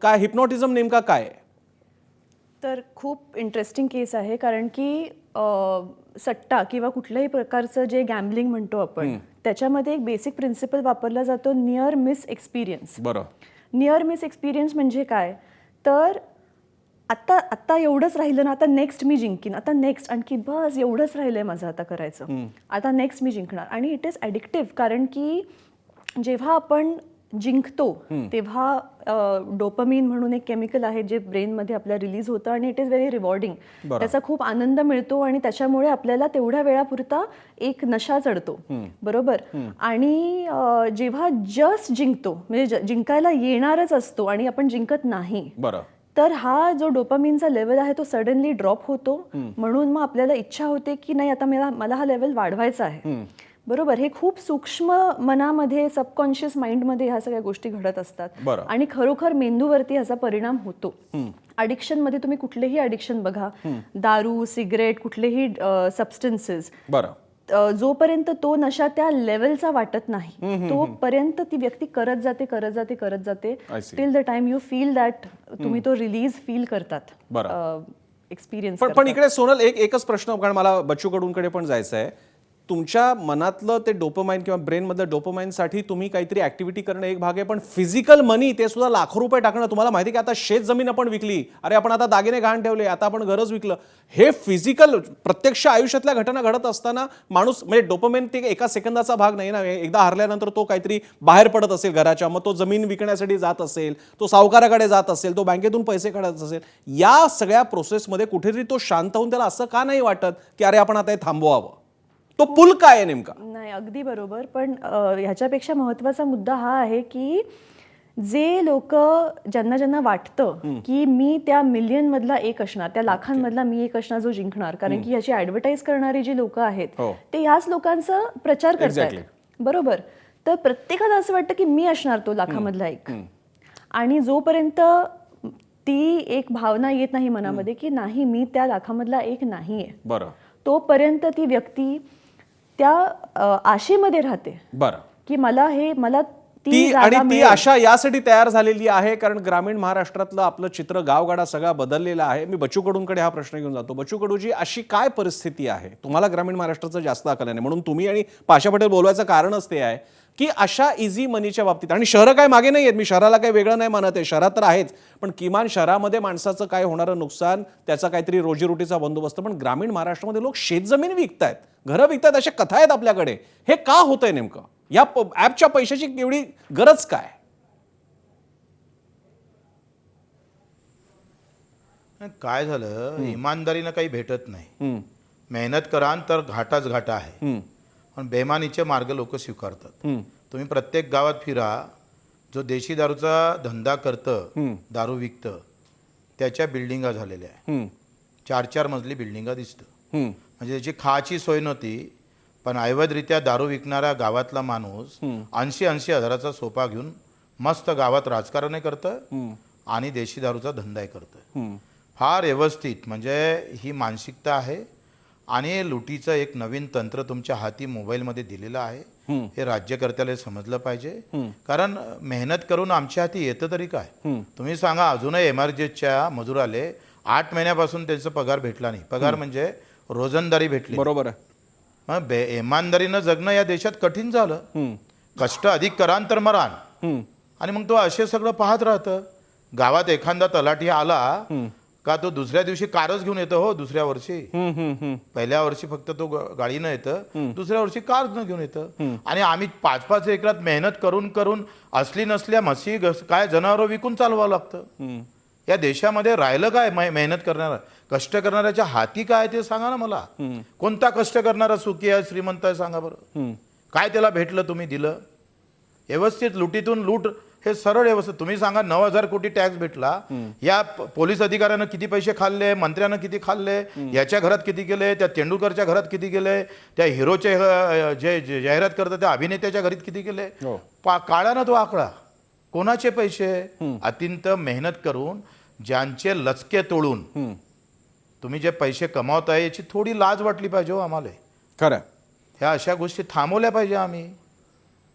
काय हिप्नॉटिझम नेमका काय आहे? तर खूप इंटरेस्टिंग केस आहे, कारण की सट्टा किंवा कुठल्याही प्रकारचं जे गॅम्बलिंग म्हणतो आपण, त्याच्यामध्ये एक बेसिक प्रिन्सिपल वापरला जातो, नियर मिस एक्सपिरियन्स. बरं. नियर मिस एक्सपिरियन्स म्हणजे काय, तर आत्ता एवढंच राहिलं ना, आता नेक्स्ट मी जिंकीन, आता नेक्स्ट आणखी बस एवढंच राहिलंय माझं आता करायचं, आता नेक्स्ट मी जिंकणार. आणि इट इज ॲडिक्टिव्ह, कारण की जेव्हा आपण जिंकतो तेव्हा डोपामिन म्हणून एक केमिकल आहे जे ब्रेनमध्ये आपल्या रिलीज होतं आणि इट इज व्हेरी रिवॉर्डिंग. त्याचा खूप आनंद मिळतो आणि त्याच्यामुळे आपल्याला तेवढ्या वेळापुरता एक नशा चढतो, बरोबर. आणि जेव्हा जस्ट जिंकतो, म्हणजे जिंकायला येणारच असतो आणि आपण जिंकत नाही, बरं, तर हा जो डोपामिनचा लेवल आहे तो सडनली ड्रॉप होतो. म्हणून मग आपल्याला इच्छा होते की नाही, आता मला हा लेवल वाढवायचा आहे, बरोबर. हे खूप सूक्ष्म मनामध्ये, सबकॉन्शियस माइंडमध्ये ह्या सगळ्या गोष्टी घडत असतात आणि खरोखर मेंदूवरती ह्याचा परिणाम होतो. ॲडिक्शनमध्ये तुम्ही कुठलेही ॲडिक्शन बघा, दारू, सिगरेट, कुठलेही सबस्टन्सेस, बरं, जोपर्यंत तो नशा त्या लेवलचा वाटत नाही तोपर्यंत ती व्यक्ती करत जाते till the time you feel that तुम्ही तो रिलीज फील करतात, एक्सपिरियन्स. पण इकडे सोनल एकच प्रश्न, कारण मला बच्चू कडूंकडे पण जायचं आहे. तुमच्या मनातलं ते डोपामाइन किंवा ब्रेनमधलं डोपामाइनसाठी तुम्ही काहीतरी ऍक्टिव्हिटी करणं एक भाग आहे, पण फिजिकल मनी, ते सुद्धा लाखो रुपये टाकणं. तुम्हाला माहिती की आता शेत जमीन आपण विकली, अरे आपण आता दागिने गहाण ठेवले, आता आपण घरच विकलं. हे फिजिकल प्रत्यक्ष आयुष्यातल्या घटना घडत असताना माणूस, म्हणजे डोपामाइन ते एका सेकंदाचा भाग नाही ना. एकदा हरल्यानंतर तो काहीतरी बाहेर पडत असेल घराच्या, मग तो जमीन विकण्यासाठी जात असेल, तो सावकाराकडे जात असेल, तो बँकेतून पैसे काढत असेल. या सगळ्या प्रोसेसमध्ये कुठेतरी तो शांत होऊन त्याला असं का नाही वाटत की अरे आपण आता हे थांबवावं? तो पूल काय आहे नेमका? नाही, अगदी बरोबर. पण ह्याच्यापेक्षा महत्त्वाचा मुद्दा हा आहे की जे लोक, ज्यांना वाटतं की मी त्या मिलियन मधला एक असणार, त्या लाखांमधला मी एक असणार जो जिंकणार, कारण की ह्याची ऍडव्हर्टाईज करणारी जी लोक आहेत ते ह्याच लोकांचा प्रचार करतात, बरोबर. तर प्रत्येकाला असं वाटतं की मी असणार तो लाखामधला एक, आणि जोपर्यंत ती एक भावना येत नाही मनामध्ये की नाही मी त्या लाखामधला एक नाहीये, बरं, तोपर्यंत ती व्यक्ती त्या आशेमध्ये राहते, बरं, की मला ती आशा यासाठी तयार झालेली आहे कारण ग्रामीण महाराष्ट्रातलं आपलं चित्र, गावगाडा सगळा बदललेला आहे. मी बच्चू कडूंकडे हा प्रश्न घेऊन जातो. बच्चू कडूजी, अशी काय परिस्थिती आहे? तुम्हाला ग्रामीण महाराष्ट्राचं जास्त आकलन आहे, म्हणून तुम्ही आणि पाशा पटेल बोलवायचं कारणच ते आहे की अशा इझी मनीच्या बाबतीत, आणि शहरं काय मागे नाही आहेत, मी शहराला काही वेगळं नाही मानत आहे, शहरात तर आहेच, पण किमान शहरामध्ये माणसाचं काय होणारं नुकसान, त्याचा काहीतरी रोजीरोटीचा बंदोबस्त. पण ग्रामीण महाराष्ट्रामध्ये लोक शेतजमीन विकतायत, घरं विकतायत, अशा कथा आहेत आपल्याकडे. हे का होतंय नेमकं? या ऍपच्या पैशाची एवढी गरज काय? काय झालं, इमानदारीनं काही भेटत नाही. मेहनत करान तर घाटाच घाटा आहे, पण बेमानीचे मार्ग लोक स्वीकारतात. तुम्ही प्रत्येक गावात फिरा, जो देशी दारूचा धंदा करतं, दारू विकतं, त्याच्या बिल्डिंगा झालेल्या आहे. 4-4 मजली बिल्डिंगा दिसतं. म्हणजे त्याची खायची सोय नव्हती, पण अवैधरित्या दारू विकणाऱ्या गावातला माणूस 80-80 हजाराचा सोफा घेऊन मस्त गावात राजकारणही करतं आणि देशी दारूचा धंदाही करतं. फार व्यवस्थित, म्हणजे ही मानसिकता आहे. आणि लुटीचं एक नवीन तंत्र तुमच्या हाती मोबाईलमध्ये दिलेलं आहे. हे राज्यकर्त्याला समजलं पाहिजे, कारण मेहनत करून आमच्या हाती येतं तरी काय. तुम्ही सांगा, अजूनही एमआरजेच्या मजूर आले, 8 महिन्यापासून त्यांचा पगार भेटला नाही. पगार म्हणजे रोजंदारी भेटली, बरोबर आहे. मग इमानदारीनं जगणं या देशात कठीण झालं. कष्ट अधिक करान तर मरान, आणि मग तो असे सगळं पाहत राहतं. गावात एखादा तलाठी आला का तो दुसऱ्या दिवशी कारच घेऊन येतो. हो, दुसऱ्या वर्षी, पहिल्या वर्षी फक्त तो गाडीनं येतं, दुसऱ्या वर्षी कार घेऊन येतं. आणि आम्ही 5-5 एकरात मेहनत करून करून असली नसल्या म्हशी काय जनावरं विकून चालवावं लागतं. या देशामध्ये राहिलं काय मेहनत करणारा? कष्ट करणाऱ्याच्या हाती काय ते सांगा ना मला. कोणता कष्ट करणारा सुखी आहे, श्रीमंत आहे, सांगा बरं. काय त्याला भेटलं, तुम्ही दिलं? व्यवस्थित लुटीतून लूट हे सरळ व्यवस्थित तुम्ही सांगा 9,000 कोटी टॅक्स भेटला, या पोलीस अधिकाऱ्यानं किती पैसे खाल्ले, मंत्र्यानं किती खाल्ले, याच्या घरात किती गेले, त्या तेंडुलकरच्या घरात किती गेले, त्या हिरोचे जे जाहिरात करतात त्या अभिनेत्याच्या घरात किती गेले, काळा ना तो आकडा. कोणाचे पैसे? अत्यंत मेहनत करून ज्यांचे लचके तोडून तुम्ही जे पैसे कमावताय याची थोडी लाज वाटली पाहिजे हो आम्हाला. खरं ह्या अशा गोष्टी थांबवल्या पाहिजे आम्ही.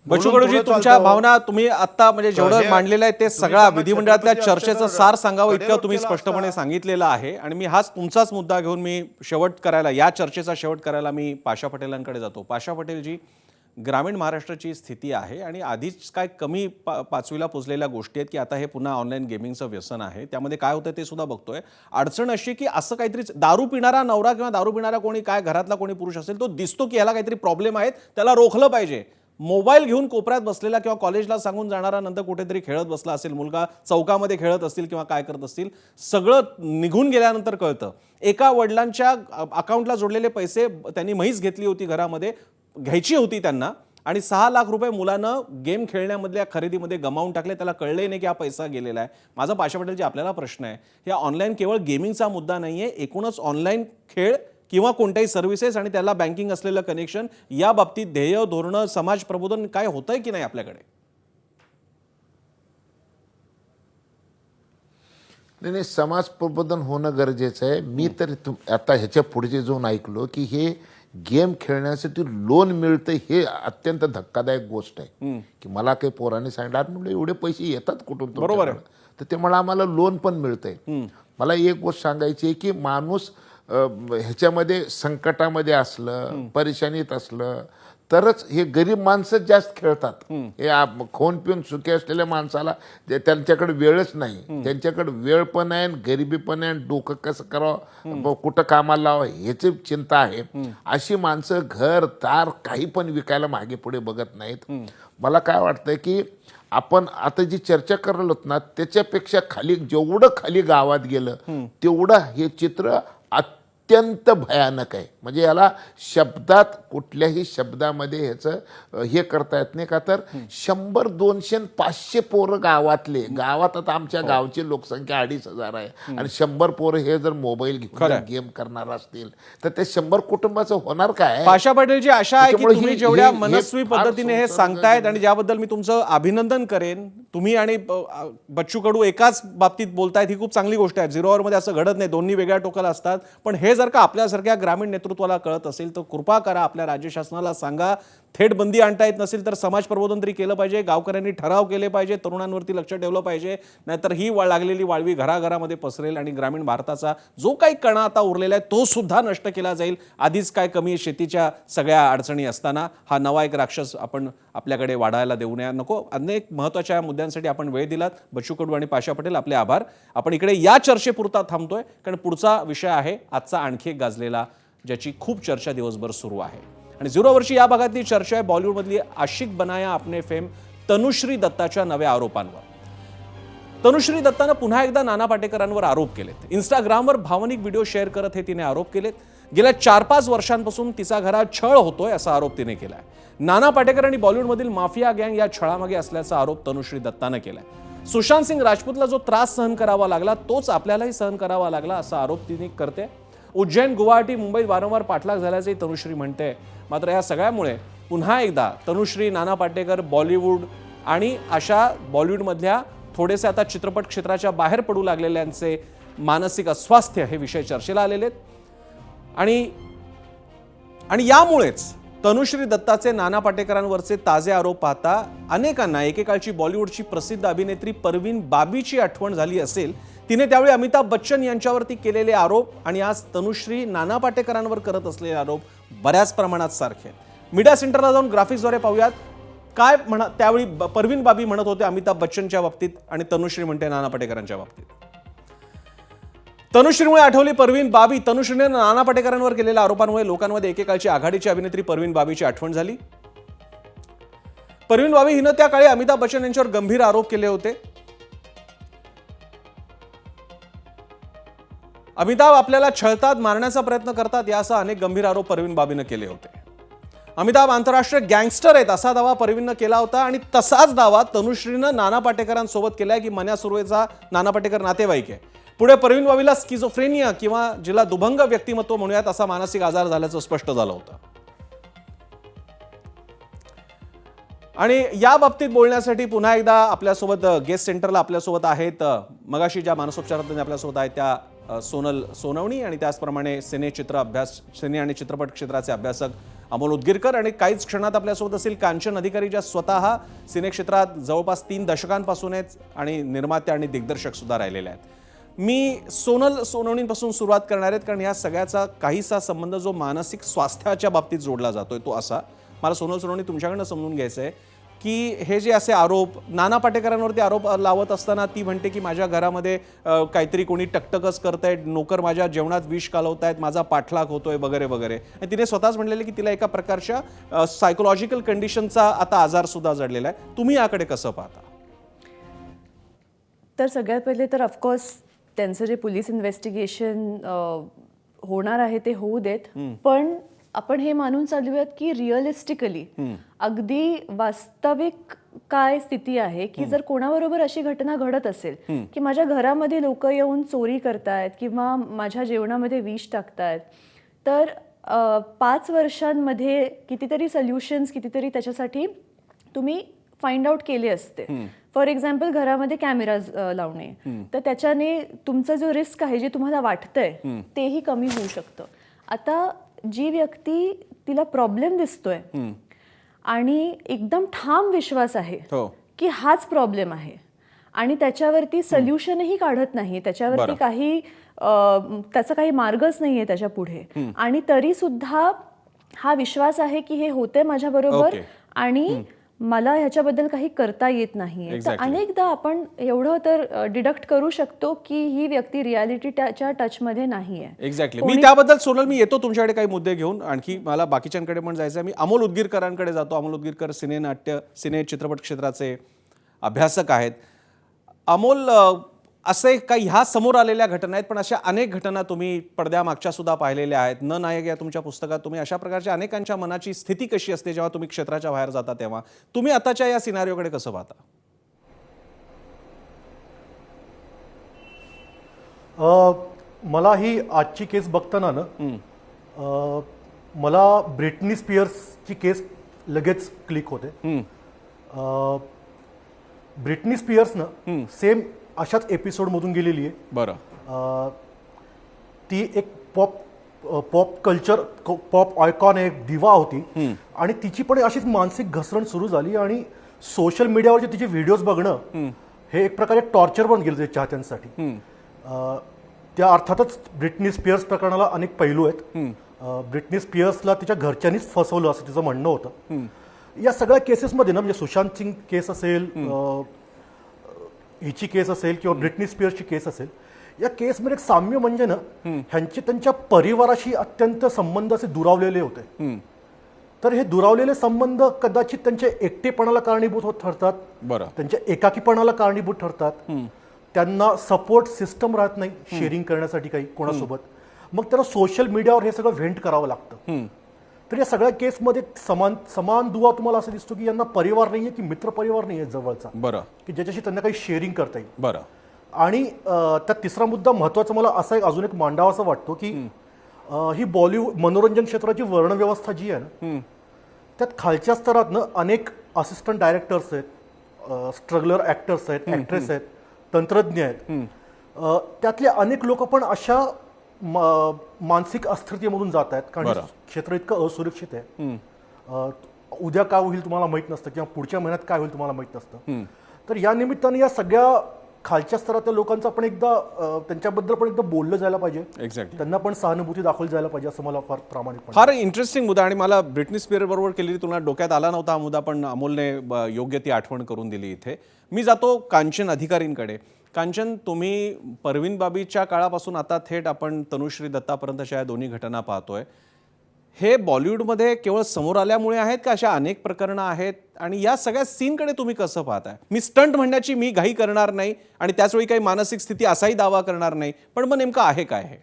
बच्चू बोलून कडूजी, पुढं तुमच्या चालतो. भावना तुम्ही आता म्हणजे जेवढं हे मांडलेलं आहे ते तुम्ही सगळा सांगा, विधिमंडळातल्या छत्रपती चर्चेचं आमच्या सार सांगावं कडेवर इतकं तुम्ही केला स्पष्टपणे असता. सांगितलेलं आहे. आणि मी हाच तुमचाच मुद्दा घेऊन मी या चर्चेचा शेवट करायला मी पाशा पटेलांकडे जातो. पाशा पटेलजी, ग्रामीण महाराष्ट्राची स्थिती आहे आणि आधीच काय कमी पाचवीला पोचलेल्या गोष्टी आहेत की आता हे पुन्हा ऑनलाईन गेमिंगचं व्यसन आहे. त्यामध्ये काय होतं ते सुद्धा बघतोय. अडचण अशी की असं काहीतरी दारू पिणारा नवरा किंवा दारू पिणारा कोणी काय घरातला कोणी पुरुष असेल तो दिसतो की ह्याला काहीतरी प्रॉब्लेम आहेत, त्याला रोखलं पाहिजे. मोबाईल घेऊन कोपऱ्यात बसलेला किंवा कॉलेजला सांगून जाणारा नंतर कुठेतरी खेळत बसला असेल, मुलगा चौकामध्ये खेळत असतील किंवा काय करत असतील, सगळं निघून गेल्यानंतर कळतं. एका वडिलांच्या अकाउंटला जोडलेले पैसे त्यांनी म्हैस घेतली होती, घरामध्ये घ्यायची होती त्यांना, आणि 6 लाख रुपये मुलानं गेम खेळण्यामधल्या खरेदीमध्ये गमावून टाकले. त्याला कळलंही नाही की हा पैसा गेलेला आहे. माझा पाशा पटेलजी आपल्याला प्रश्न आहे, या ऑनलाईन केवळ गेमिंगचा मुद्दा नाही आहे, एकूणच ऑनलाईन खेळ किंवा कोणत्याही सर्व्हिसेस आणि त्याला बँकिंग असलेलं कनेक्शन, या बाबतीत ध्येय, धोरणं, समाज प्रबोधन काय होतंय की नाही आपल्याकडे? नाही, समाज प्रबोधन होणं गरजेचं आहे. मी तर आता ह्याच्या पुढचे जाऊन ऐकलो की हे गेम खेळण्यासाठी लोन मिळतं, हे अत्यंत धक्कादायक गोष्ट आहे. की मला काही पोराने सांगितलं, आज म्हणलं एवढे पैसे येतात कुठून? बरोबर आहे. तर ते मला आम्हाला लोन पण मिळतंय. मला एक गोष्ट सांगायची आहे की माणूस ह्याच्यामध्ये संकटामध्ये असलं, परेशानीत असलं तरच हे गरीब माणसं जास्त खेळतात. हे खाऊन पिऊन सुखी असलेल्या माणसाला त्यांच्याकडे वेळच नाही. त्यांच्याकडे वेळ पण आहे, गरिबी पण आहे, डोकं कसं करावं, कुठं कामाला लावावं ह्याची चिंता आहे. अशी माणसं घर दार काही पण विकायला मागे पुढे बघत नाहीत. मला काय वाटतंय की आपण आता जी चर्चा करलो ना त्याच्यापेक्षा खाली, जेवढं खाली गावात गेलं तेवढं हे चित्र अत्यंत भयानक आहे. म्हणजे याला शब्दात, कुठल्याही शब्दामध्ये ह्याचं हे करता येत नाही. का तर 100, 200, 500 पोरं गावात आता आमच्या गावची लोकसंख्या 2,500 आहे आणि 100 पोरं हे जर मोबाईल घेऊन गेम करणार असतील तर ते 100 कुटुंबाचं होणार काय? पाशा पटेलजी, आशा आहे की त्याच्यामुळे तुम्ही हे- जेवढ्या हे- हे मनस्वी फार पद्धतीने हे संसर्ग सांगतायत आणि ज्याबद्दल मी तुमचं अभिनंदन करेन, तुम्ही आणि बच्चू कडू एकाच बाबतीत बोलतायत, ही खूप चांगली गोष्ट आहे. 0 ओव्हरमध्ये असं घडत नाही, दोन्ही वेगळ्या टोकाला असतात. पण हे जर का आपल्यासारख्या ग्रामीण नेतृत्वाला कळत असेल तर कृपा करा, आपल्या राज्य शासनाला सांगा. थेट बंदी आणता येत नसेल तर समाज प्रबोधन तरी केलं पाहिजे, गावकऱ्यांनी ठराव केले पाहिजे, तरुणांवरती लक्ष ठेवलं पाहिजे. नाहीतर ही लागलेली वाळवी घराघरामध्ये पसरेल आणि ग्रामीण भारताचा जो काही कणा आता उरलेला आहे तो सुद्धा नष्ट केला जाईल. आधीच काय कमी शेतीच्या सगळ्या अडचणी असताना हा नवा एक राक्षस आपण आपल्याकडे वाढायला देऊ नये. नको. अनेक महत्त्वाच्या मुद्द्यांसाठी आपण वेळ दिलात. बच्चू कडू आणि पाशा पटेल, आपले आभार. आपण इकडे या चर्चेपुरता थांबतोय कारण पुढचा विषय आहे आजचा आणखी एक गाजलेला, ज्याची खूप चर्चा दिवसभर सुरू आहे. आणि 0 वर्षी या भागातली चर्चा आहे बॉलिवूडमधली आशिक बनाया आपने फेम तनुश्री दत्ताच्या नव्या आरोपांवर. तनुश्री दत्तानं पुन्हा एकदा नाना पाटेकरांवर आरोप केलेत. इंस्टाग्रामवर भावनिक व्हिडिओ शेअर करत हे तिने आरोप केलेत. गेल्या 4-5 वर्षांपासून तिचा घरात छळ होतोय असा आरोप तिने केलाय. नाना पाटेकर आणि बॉलिवूडमधील माफिया गँग या छळामागे असल्याचा आरोप तनुश्री दत्तानं केलाय. सुशांत सिंग राजपूतला जो त्रास सहन करावा लागला तोच आपल्यालाही सहन करावा लागला असा आरोप तिने करते. उज्जैन, गुवाहाटी, मुंबईत वारंवार पाठलाग झाल्याचंही तनुश्री म्हणते. मात्र या सगळ्यामुळे पुन्हा एकदा तनुश्री, नाना पाटेकर, बॉलिवूड आणि अशा बॉलिवूडमधल्या थोडेसे आता चित्रपट क्षेत्राच्या बाहेर पडू लागलेल्यांचे मानसिक अस्वास्थ्य हे विषय चर्चेला आलेले आहेत. आणि यामुळेच तनुश्री दत्ताचे नाना पाटेकरांवरचे ताजे आरोप पाहता अनेकांना एकेकाळची बॉलिवूडची प्रसिद्ध अभिनेत्री परवीन बाबीची आठवण झाली असेल. तिने त्यावेळी अमिताभ बच्चन यांच्यावरती केलेले आरोप आणि आज तनुश्री नाना पाटेकरांवर करत असलेले आरोप बऱ्याच प्रमाणात सारखे आहेत. मीडिया सेंटरला जाऊन ग्राफिक्सद्वारे पाहूयात काय त्यावेळी परवीन बाबी म्हणत होते अमिताभ बच्चनच्या बाबतीत आणि तनुश्री म्हणते नाना पाटेकरांच्या बाबतीत. तनुश्रीमुळे आठवली परवीन बाबी. तनुश्रीने नाना पाटेकरांवर केलेल्या आरोपांमुळे लोकांमध्ये एकेकाळची आघाडीची अभिनेत्री परवीन बाबीची आठवण झाली. परवीन बाबी हिनं त्या काळी अमिताभ बच्चन यांच्यावर गंभीर आरोप केले होते. अमिताभ आपल्याला छळतात, मारण्याचा प्रयत्न करतात यासह अनेक गंभीर आरोप परवीन बाबीनं केले होते. अमिताभ आंतरराष्ट्रीय गँगस्टर आहेत असा दावा परवीननं केला होता आणि तसाच दावा तनुश्रीनं नाना पाटेकरांसोबत केलाय की मन्या सुर्वेचा नाना पाटेकर नातेवाईक आहे. पुढे परवीन बाबीला स्किझोफ्रेनिया किंवा जिला दुभंग व्यक्तिमत्व म्हणूयात असा मानसिक आजार झाल्याचं स्पष्ट झालं होतं. आणि या बाबतीत बोलण्यासाठी पुन्हा एकदा आपल्यासोबत गेस्ट सेंटरला आपल्यासोबत आहेत मगाशी ज्या मानसोपचारतज्ञ आपल्यासोबत आहेत त्या सोनल सोनवणी आणि त्याचप्रमाणे सिने आणि चित्रपट क्षेत्राचे अभ्यासक अमोल उदगीरकर आणि काहीच क्षणात आपल्यासोबत असेल कांचन अधिकारी, ज्या स्वतः सिने क्षेत्रात जवळपास 3 दशकांपासून आहेत आणि निर्माते आणि दिग्दर्शक सुद्धा राहिलेले आहेत. मी सोनल सोनवणींपासून सुरुवात करणार आहेत कारण या सगळ्याचा काहीसा संबंध जो मानसिक स्वास्थ्याच्या बाबतीत जोडला जातोय तो असा. मला सोनल सोनवणी तुमच्याकडनं समजून घ्यायचं आहे की हे जे असे आरोप नाना पाटेकरांवरती आरोप लावत असताना ती म्हणते की माझ्या घरामध्ये काहीतरी कोणी टकटकच करतायत, नोकर माझ्या जेवणात विष कालवतायत, माझा पाठलाग होतोय वगैरे वगैरे. आणि तिने स्वतःच म्हणलेले की तिला एका प्रकारच्या सायकोलॉजिकल कंडिशनचा आता आजार सुद्धा जडलेला आहे. तुम्ही याकडे कसं पाहता? तर सगळ्यात पहिले तर ऑफकोर्स त्यांचं जे पोलीस इन्व्हेस्टिगेशन होणार आहे ते होऊ देत, पण आपण हे मानून चालूयात की रिअलिस्टिकली अगदी वास्तविक काय स्थिती आहे की जर कोणाबरोबर अशी घटना घडत असेल की माझ्या घरामध्ये लोक येऊन चोरी करतायत किंवा माझ्या जेवणामध्ये विष टाकतायत, तर 5 वर्षांमध्ये कितीतरी सोल्युशन्स कितीतरी त्याच्यासाठी तुम्ही फाइंड आउट केले असते. फॉर एक्झाम्पल घरामध्ये कॅमेराज लावणे, तर त्याच्याने तुमचा जो रिस्क आहे जे तुम्हाला वाटतंय तेही कमी होऊ शकतं. आता जी व्यक्ती तिला प्रॉब्लेम दिसतोय आणि एकदम ठाम विश्वास आहे की हाच प्रॉब्लेम आहे आणि त्याच्यावरती सोल्युशनही काढत नाही, त्याच्यावरती काही त्याचा काही मार्गच नाहीये त्याच्या पुढे, आणि तरी सुद्धा हा विश्वास आहे की हे होते माझ्या बरोबर आणि मला ह्याच्याबद्दल काही करता येत नाहीये. तर अनेकदा आपण एवढं तर डिडक्ट करू शकतो की ही व्यक्ती रियालिटीच्या टचमध्ये नाहीये. एक्झॅक्टली. मी त्याबद्दल सोनल मी येतो तुमच्याकडे काही मुद्दे घेऊन. आणखी मला बाकीच्यांकडे पण जायचं आहे. मी अमोल उदगीरकरांकडे जातो. अमोल उदगीरकर सिने चित्रपट क्षेत्राचे अभ्यासक आहेत. अमोल, असे काही ह्या समोर आलेल्या घटना आहेत, पण अशा अनेक घटना तुम्ही पडद्यामागच्या सुद्धा पाहिलेल्या आहेत. न नायक या तुमच्या पुस्तकात तुम्ही अशा प्रकारच्या अनेकांच्या मनाची स्थिती कशी असते जेव्हा तुम्ही क्षेत्राच्या बाहेर जाता, तेव्हा तुम्ही आताच्या या सिनारिओकडे कसं पाहता? मला ही आजची केस बघताना ना मला ब्रिटनी स्पियर्सची केस लगेच क्लिक होते. ब्रिटनी स्पियर्सनं सेम अशाच एपिसोडमधून गेलेली आहे. बरं. ती एक पॉप आयकॉन, एक दिवा होती आणि तिची पण अशीच मानसिक घसरण सुरू झाली आणि सोशल मीडियावरचे तिचे व्हिडिओज बघणं हे एक प्रकारे टॉर्चर पण गेलं चाहत्यांसाठी. त्या अर्थातच ब्रिटनी स्पियर्स प्रकरणाला अनेक पैलू आहेत. ब्रिटनी स्पियर्सला तिच्या घरच्यांनीच फसवलं असं तिचं म्हणणं होतं. या सगळ्या केसेसमध्ये ना, म्हणजे सुशांत सिंग केस असेल, हिची केस असेल किंवा ब्रिटनी स्पियर्सची केस असेल, या केसमध्ये एक साम्य म्हणजे ना ह्यांचे त्यांच्या परिवाराशी अत्यंत संबंध असे दुरावलेले होते. तर हे दुरावलेले संबंध कदाचित त्यांच्या एकटेपणाला कारणीभूत ठरतात, त्यांच्या एकाकीपणाला कारणीभूत ठरतात. त्यांना सपोर्ट सिस्टम राहत नाही शेअरिंग करण्यासाठी काही कोणासोबत, मग त्यांना सोशल मीडियावर हे सगळं व्हेंट करावं लागतं. तर या सगळ्या केसमध्ये समान दुवा तुम्हाला असं दिसतो की यांना परिवार नाहीये की मित्र परिवार नाहीये जवळचा, की ज्याच्याशी त्यांना काही शेअरिंग करता येईल. बरं. आणि त्यात तिसरा मुद्दा महत्वाचा मला असा अजून एक मांडावा असं वाटतो की ही बॉलिवूड मनोरंजन क्षेत्राची वर्णव्यवस्था जी आहे ना, त्यात खालच्या स्तरात ना अनेक असिस्टंट डायरेक्टर्स आहेत, स्ट्रगलर ऍक्टर्स आहेत, ऍक्ट्रेस आहेत, तंत्रज्ञ आहेत. त्यातले अनेक लोक पण अशा मानसिक अस्थिरतेमधून जात आहेत कारण क्षेत्र इतकं असुरक्षित आहे. उद्या काय होईल तुम्हाला माहित नसतं किंवा पुढच्या महिन्यात काय होईल तुम्हाला माहित नसतं. तर या निमित्ताने या सगळ्या खालच्या स्तरातल्या लोकांचा पण एकदा त्यांच्याबद्दल पण एकदा बोललं जायला पाहिजे. एक्झॅक्टली. त्यांना पण सहानुभूती दाखवली जायला पाहिजे असं मला फार प्रामाणिकपणे. फार इंटरेस्टिंग मुद्दा, आणि मला ब्रिटनी स्पियर बरोबर केलेली तुलना डोक्यात आला नव्हता हा मुद्दा, पण अमोलने योग्य ती आठवण करून दिली इथे. मी जातो कांचन अधिकारींकडे. कांचन, तुम्ही परवीन बाबीच्या काळापासून आता थेट आपण तनुश्री दत्तापर्यंतच्या या दोन्ही घटना पाहतोय. हे बॉलिवूडमध्ये केवळ समोर आल्यामुळे आहेत का अशा अनेक प्रकरणं आहेत, आणि या सगळ्या सीनकडे तुम्ही कसं पाहताय? मी स्टंट म्हणण्याची मी घाई करणार नाही आणि त्याचवेळी काही मानसिक स्थिती असाही दावा करणार नाही, पण मग नेमकं आहे काय हे?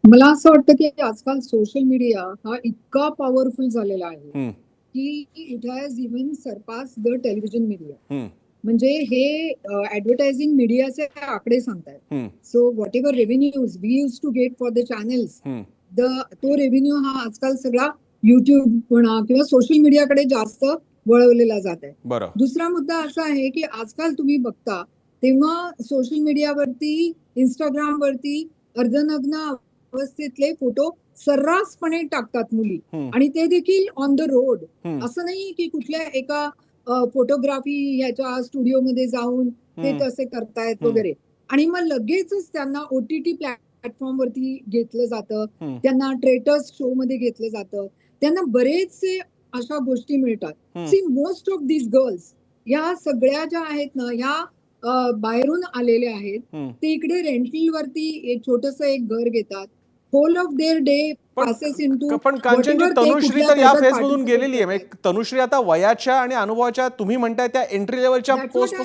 मला असं वाटतं की आजकाल सोशल मीडिया हा इतका पॉवरफुल झालेला आहे की it has even surpass the television media. म्हणजे हे ऍडव्हर्टायझिंग मीडियाचे आकडे सांगतात. So whatever revenues we use to get for the channels, तो रेव्हेन्यू हा आजकाल सगळा युट्यूब म्हणा किंवा सोशल मीडियाकडे जास्त वळवलेला जात आहे. दुसरा मुद्दा असा आहे की आजकाल तुम्ही बघता तेव्हा सोशल मीडियावरती, इंस्टाग्रामवरती अर्धनग्न अवस्थेतले फोटो सर्रासपणे टाकतात मुली, आणि ते देखील ऑन द रोड. असं नाही की कुठल्या एका फोटोग्राफी ह्याच्या स्टुडिओमध्ये जाऊन ते तसे करतायत वगैरे. आणि मग लगेचच त्यांना OTT प्लॅटफॉर्म वरती घेतलं जातं, त्यांना ट्रेटर्स शो मध्ये घेतलं जातं, त्यांना बरेचसे अशा गोष्टी मिळतात. See most of this girls या सगळ्या ज्या आहेत ना, ह्या बाहेरून आलेल्या आहेत, ते इकडे रेंटल वरती एक छोटस एक घर घेतात. Whole of their day passes into. पण कांचनजी, तनुश्री तर या फेज मधून गेलेली आहे. म्हणजे तनुश्री आता वयाच्या आणि अनुभवाच्या, तुम्ही म्हणताय त्या एंट्री लेवलच्या पोस्ट.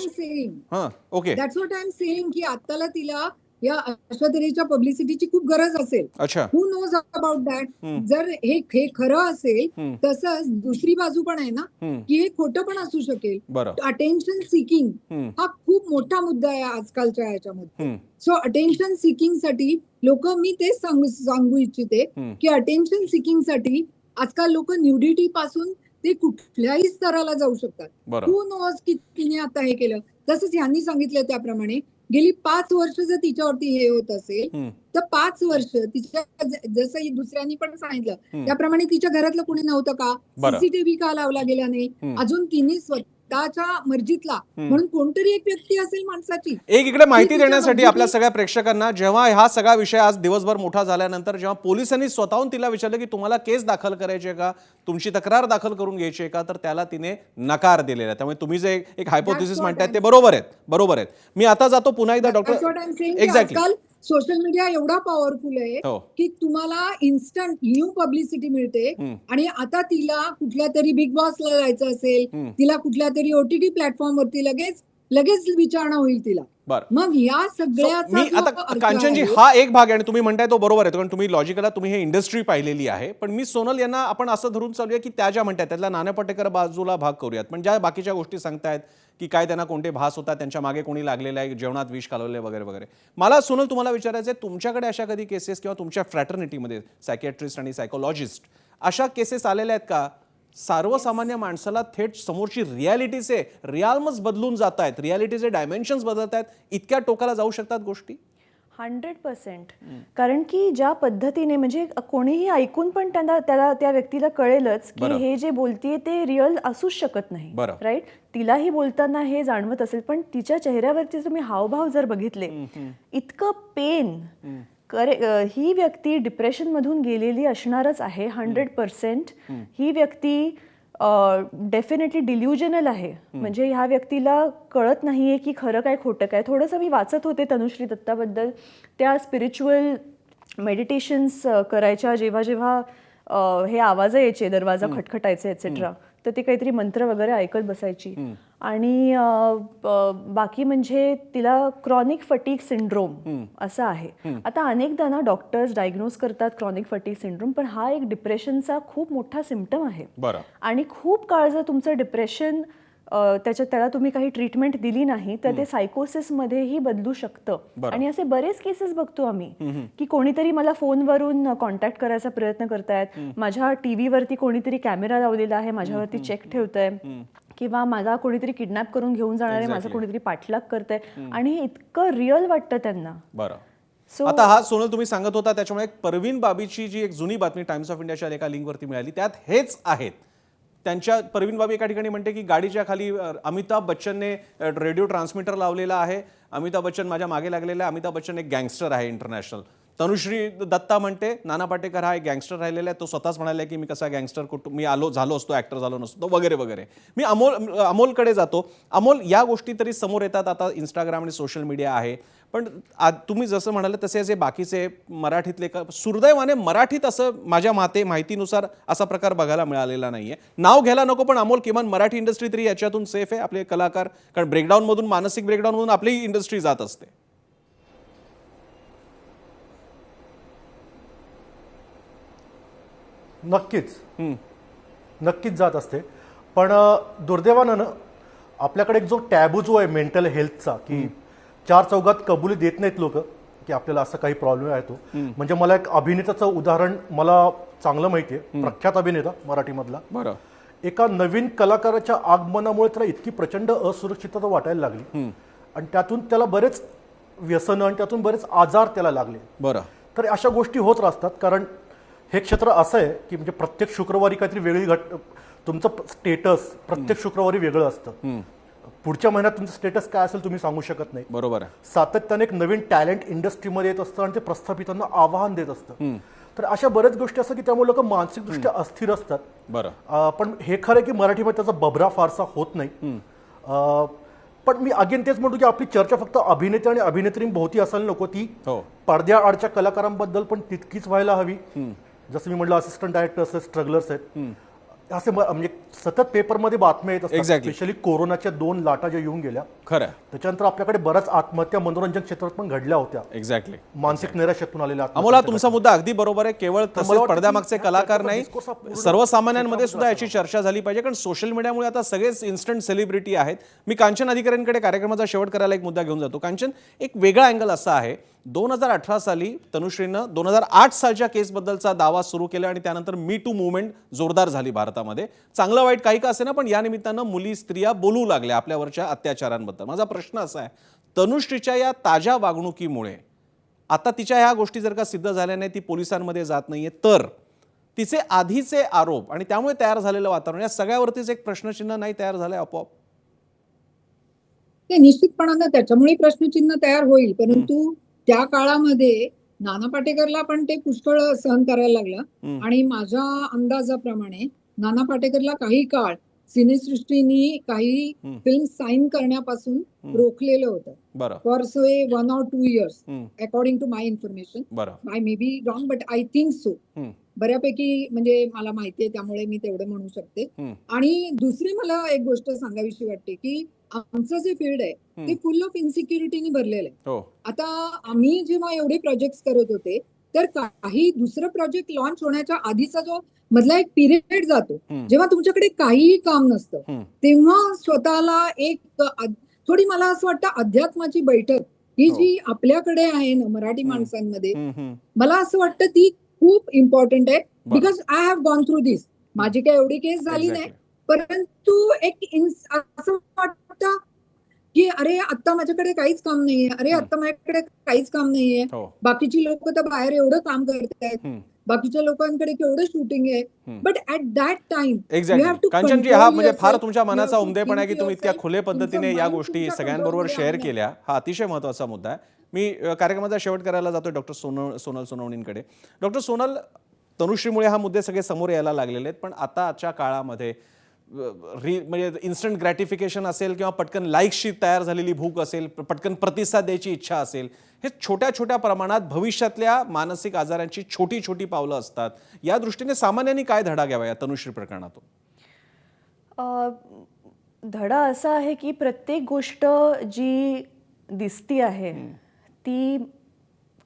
Okay, that's what I am saying की आत्ताला तिला या अशा तऱ्हेच्या पब्लिसिटीची खूप गरज असेल. Who knows about that. जर हे खरं असेल, तसंच दुसरी बाजू पण आहे ना की हे खोटं पण असू शकेल. अटेन्शन सिकिंग हा खूप मोठा मुद्दा आहे आजकालच्या ह्याच्यामध्ये. सो अटेन्शन सिकिंग साठी लोक, मी तेच सांगू इच्छिते की अटेन्शन सिकिंग साठी आजकाल लोक न्यूडिटी पासून ते कुठल्याही स्तराला जाऊ शकतात. हू नोज की तिने आता हे केलं. तसंच ह्यांनी सांगितलं त्याप्रमाणे गेली 5 वर्ष जर तिच्यावरती हे होत असेल, तर 5 वर्ष तिच्या, जसं दुसऱ्यांनी पण सांगितलं त्याप्रमाणे, तिच्या घरातलं कोणी नव्हतं का? CCTV का लावला गेला नाही? अजून तिने स्वतःच्या मर्जीतला म्हणून कोणतरी एक व्यक्ती असेल माणसाची. एक इकडे माहिती देण्यासाठी आपल्या सगळ्या प्रेक्षकांना, जेव्हा हा सगळा विषय आज दिवसभर मोठा झाल्यानंतर जेव्हा पोलिसांनी स्वतःहून तिला विचारलं की तुम्हाला केस दाखल करायची आहे का, तुमची तक्रार दाखल करून घ्यायची आहे का, तर त्याला तिने नकार दिलेला आहे. त्यामुळे तुम्ही जे एक हायपोथेसिस म्हणताय ते बरोबर आहेत. मी आता जातो पुन्हा एकदा डॉक्टर. एक्झॅक्टली. सोशल मीडिया एवढा पॉवरफुल आहे की तुम्हाला इन्स्टंट न्यू पब्लिसिटी मिळते. आणि आता तिला कुठल्या तरी बिग बॉसला जायचं असेल, तिला कुठल्या तरी OTT प्लॅटफॉर्म वरती लगेच विचारणा होईल तिला. मग या सगळ्याचा आता कांचनजी, हा एक भाग आहे आणि तुम्ही म्हणताय तो बरोबर आहे, कारण तुम्ही लॉजिकला तुम्ही हे इंडस्ट्री पाहिलेली आहे. पण मी सोनल यांना आपण असं धरून चालूया की त्या ज्या म्हणतात त्यातल्या नाना पाटेकर बाजूला भाग करूयात, पण ज्या बाकीच्या गोष्टी सांगतायत की काय त्यांना कोणते भास होतात, त्यांच्या मागे कोणी लागलेलं आहे, जेवणात विष कालवले वगैरे वगैरे. मला सोनल तुम्हाला विचारायचं आहे, तुमच्याकडे अशा कधी केसेस किंवा तुमच्या फ्रॅटर्निटीमध्ये सायकियाट्रिस्ट आणि सायकोलॉजिस्ट अशा केसेस आलेल्या आहेत का? सर्वसामान्य माणसाला थेट समोरची रियालिटीचे रियाल्मच बदलून जात आहेत, रियालिटीचे डायमेन्शन्स बदलत आहेत, इतक्या टोकाला जाऊ शकतात गोष्टी? 100%. कारण की ज्या पद्धतीने, म्हणजे कोणीही ऐकून पण त्याला त्या व्यक्तीला कळेलच की हे जे बोलतीये ते रिअल असूच शकत नाही. राईट. तिलाही बोलताना हे जाणवत असेल, पण तिच्या चेहऱ्यावरती तुम्ही हावभाव जर बघितले, इतकं पेन, ही व्यक्ती डिप्रेशन मधून गेलेली असणारच आहे 100%. ही व्यक्ती डेफिनेटली डिल्युजनल आहे. म्हणजे ह्या व्यक्तीला कळत नाहीये की खरं काय खोटं काय. थोडंसं मी वाचत होते तनुश्री दत्ताबद्दल. त्या स्पिरिच्युअल मेडिटेशन्स करायच्या, जेव्हा हे आवाज यायचे, दरवाजा खटखटायचे एक्सेट्रा, तर ते काहीतरी मंत्र वगैरे ऐकत बसायची. आणि बाकी म्हणजे तिला क्रॉनिक फटीग सिंड्रोम असं आहे. आता अनेकदा ना डॉक्टर्स डायग्नोज करतात क्रॉनिक फटीग सिंड्रोम, पण हा एक डिप्रेशनचा खूप मोठा सिम्पटम आहे. आणि खूप काळ जर तुमचं डिप्रेशन त्याला तुम्ही काही ट्रीटमेंट दिली नाही तर ते सायकोसिस मध्येही बदलू शकतं. आणि असे बरेच केसेस बघतो आम्ही की कोणीतरी मला फोनवरून कॉन्टॅक्ट करायचा प्रयत्न करतायत, माझ्या TV वरती कोणीतरी कॅमेरा लावलेला आहे, माझ्यावरती चेक ठेवतंय, किंवा मला कोणीतरी किडनॅप करून घेऊन जाणार आहे, माझं कोणीतरी पाठलाग करतंय, आणि इतकं रिअल वाटतं त्यांना. आता हा सोनल तुम्ही सांगत होता, त्याच्यामुळे परवीन बाबीची जी एक जुनी बातमी टाइम्स ऑफ इंडियाच्या एका लिंकवरती मिळाली, त्यात हेच आहेत. त्यांच्या परवीन बाबी एका ठिकाणी म्हणते की गाडीच्या खाली अमिताभ बच्चनने रेडिओ ट्रान्समीटर लावलेला आहे, अमिताभ बच्चन माझ्या मागे लागलेला आहे, अमिताभ बच्चन एक गँगस्टर आहे इंटरनॅशनल. तनुश्री दत्ता म्हणते नाना पाटेकर हा एक गँगस्टर राहिलेला आहे, तो स्वतःच म्हणाला की मी कसा गँगस्टर मी झालो असतो, ऍक्टर झालो नसतो वगैरे वगैरे. मी अमोलकडे जातो. अमोल, या गोष्टी तरी समोर येतात, आता इंस्टाग्राम आणि सोशल मीडिया आहे, पण तुम्ही जसं म्हणाले तसे जे बाकीचे मराठीतले, सुदैवाने मराठीत असं माझ्या माहितीनुसार असा प्रकार बघायला मिळालेला नाहीये. नाव घ्यायला नको, पण अमोल किमान मराठी इंडस्ट्री तरी याच्यातून सेफ आहे, आपले कलाकार, कारण ब्रेकडाऊनमधून, मानसिक ब्रेकडाऊनमधून आपली इंडस्ट्री जात असते. नक्कीच जात असते. पण दुर्दैवानं ना आपल्याकडे एक जो टॅबू जो आहे मेंटल हेल्थचा, की चार चौघात कबुली देत नाहीत लोक की आपल्याला असं काही प्रॉब्लेम आहे तो. म्हणजे मला एक अभिनेत्याचं उदाहरण मला चांगलं माहिती आहे, प्रख्यात अभिनेता मराठीमधला. बरं. एका नवीन कलाकाराच्या आगमनामुळे त्याला इतकी प्रचंड असुरक्षितता वाटायला लागली आणि त्यातून त्याला बरेच व्यसनं आणि त्यातून बरेच आजार त्याला लागले. बरं. तर अशा गोष्टी होत असतात, कारण हे क्षेत्र असं आहे की म्हणजे प्रत्येक शुक्रवारी काहीतरी वेगळी तुमचं स्टेटस प्रत्येक शुक्रवारी वेगळं असतं. पुढच्या महिन्यात तुमचं स्टेटस काय असेल तुम्ही सांगू शकत नाही. बरोबर आहे. सातत्याने एक नवीन टॅलेंट इंडस्ट्रीमध्ये येत असतं आणि ते प्रस्थापितांना आव्हान देत असतं. तर अशा बऱ्याच गोष्टी असतात की त्यामुळे लोक मानसिकदृष्ट्या अस्थिर असतात. बरं. पण हे खरं आहे की मराठीमध्ये त्याचा बबरा फारसा होत नाही. पण मी अगेन तेच म्हणतो की आपली चर्चा फक्त अभिनेते आणि अभिनेत्रींभोवती असायला नको, ती पडद्याआडच्या कलाकारांबद्दल पण तितकीच व्हायला हवी. जसं मी म्हटलं असिस्टंट डायरेक्टर्स आहेत, स्ट्रगलर्स आहेत, असे म्हणजे सतत पेपरमध्ये बातम्या येत असतात. स्पेशली कोरोनाच्या 2 लाटा ज्या येऊन गेल्या, खरं त्याच्यानंतर आपल्याकडे बऱ्याच आत्महत्या मनोरंजन क्षेत्रात पण घडल्या होत्या. एक्झॅक्टली. मानसिक नैराश्यातून आलेल्या. अमोला, तुमचा मुद्दा अगदी बरोबर आहे. केवळ तसेच पडद्यामागचे कलाकार नाही, सर्वसामान्यांमध्ये सुद्धा याची चर्चा झाली पाहिजे, कारण सोशल मीडियामुळे आता सगळेच इन्स्टंट सेलिब्रिटी आहेत. मी कांचन अधिकाऱ्यांकडे कार्यक्रमाचा शेवट करायला एक मुद्दा घेऊन जातो. कांचन, एक वेगळा अँगल असा आहे, 2018 साली तनुश्रीनं 2008 सालच्या केसबद्दलचा दावा सुरू केला आणि त्यानंतर मी टू मुवमेंट जोरदार झाली भारतामध्ये. चांगलं वाईट काही का असे ना, पण या निमित्तानं मुली स्त्रिया बोलू लागल्या आपल्यावरच्या अत्याचारांबद्दल. माझा प्रश्न असा आहे, तनुश्रीच्या या ताज्या वागणुकीमुळे आता तिच्या ह्या गोष्टी जर का सिद्ध झाल्या नाही, ती पोलिसांमध्ये जात नाहीये, तर तिचे आधीचे आरोप आणि त्यामुळे तयार झालेलं वातावरण, या सगळ्यावरतीच एक प्रश्नचिन्ह नाही तयार झालंय आपोआप? ते निश्चितपणानं त्याच्यामुळे प्रश्नचिन्ह तयार होईल. परंतु त्या काळामध्ये नाना पाटेकरला पण ते पुष्कळ सहन करायला लागलं आणि माझ्या अंदाजाप्रमाणे नाना पाटेकरला काही काळ सिनेसृष्टीनी काही फिल्म साईन करण्यापासून रोखलेलं होतं for 1 or 2 years according to my information. I may be wrong but I think so. बऱ्यापैकी म्हणजे मला माहितीये, त्यामुळे मी तेवढं म्हणू शकते. आणि दुसरी मला एक गोष्ट सांगावीशी वाटते की आमचं जे फील्ड आहे ते फुल ऑफ इन्सिक्युरिटीने भरलेलं आहे. आता आम्ही जेव्हा एवढे प्रोजेक्ट करत होते, तर काही दुसरं प्रोजेक्ट लॉन्च होण्याच्या आधीचा जो मधला एक पिरियड जातो, जेव्हा तुमच्याकडे काहीही काम नसतं, तेव्हा स्वतःला एक थोडी मला असं वाटतं अध्यात्माची बैठक ही जी आपल्याकडे आहे ना मराठी माणसांमध्ये, मला असं वाटतं ती खूप इम्पॉर्टंट आहे. Because I have gone through this. माझी काही एवढी केस झाली नाही, परंतु एक असं वाटतं की अरे आता माझ्याकडे काहीच काम नाहीये, अरे आता माझ्याकडे काहीच काम नाहीये. बाकीची लोक तर बाहेर एवढं काम करतायत, बाकीच्या लोकांकडे केवढं शूटिंग आहे. But at that time exactly. कांचनजी, हा म्हणजे फार तुमच्या मनाचा उमदेपणा आहे की तुम्ही इतक्या खुले पद्धतीने या गोष्टी सगळ्यांबरोबर शेअर केल्या. हा अतिशय महत्वाचा मुद्दा आहे. मी कार्यक्रमाचा शेवट करायला जातोय डॉक्टर सोनल सोनवणींकडे. डॉक्टर सोनल, तनुश्रीमुळे हा मुद्दे सगळे समोर यायला लागलेले आहेत, पण आताच्या काळामध्ये म्हणजे इन्स्टंट ग्रॅटिफिकेशन असेल किंवा पटकन लाईक्सची तयार झालेली भूक असेल, पटकन प्रतिसाद द्यायची इच्छा असेल, हे छोट्या छोट्या प्रमाणात भविष्यातल्या मानसिक आजारांची छोटी छोटी पावलं असतात. या दृष्टीने सामान्यांनी काय धडा घ्यावा या तनुश्री प्रकरणातून? धडा असा आहे की प्रत्येक गोष्ट जी दिसती आहे ती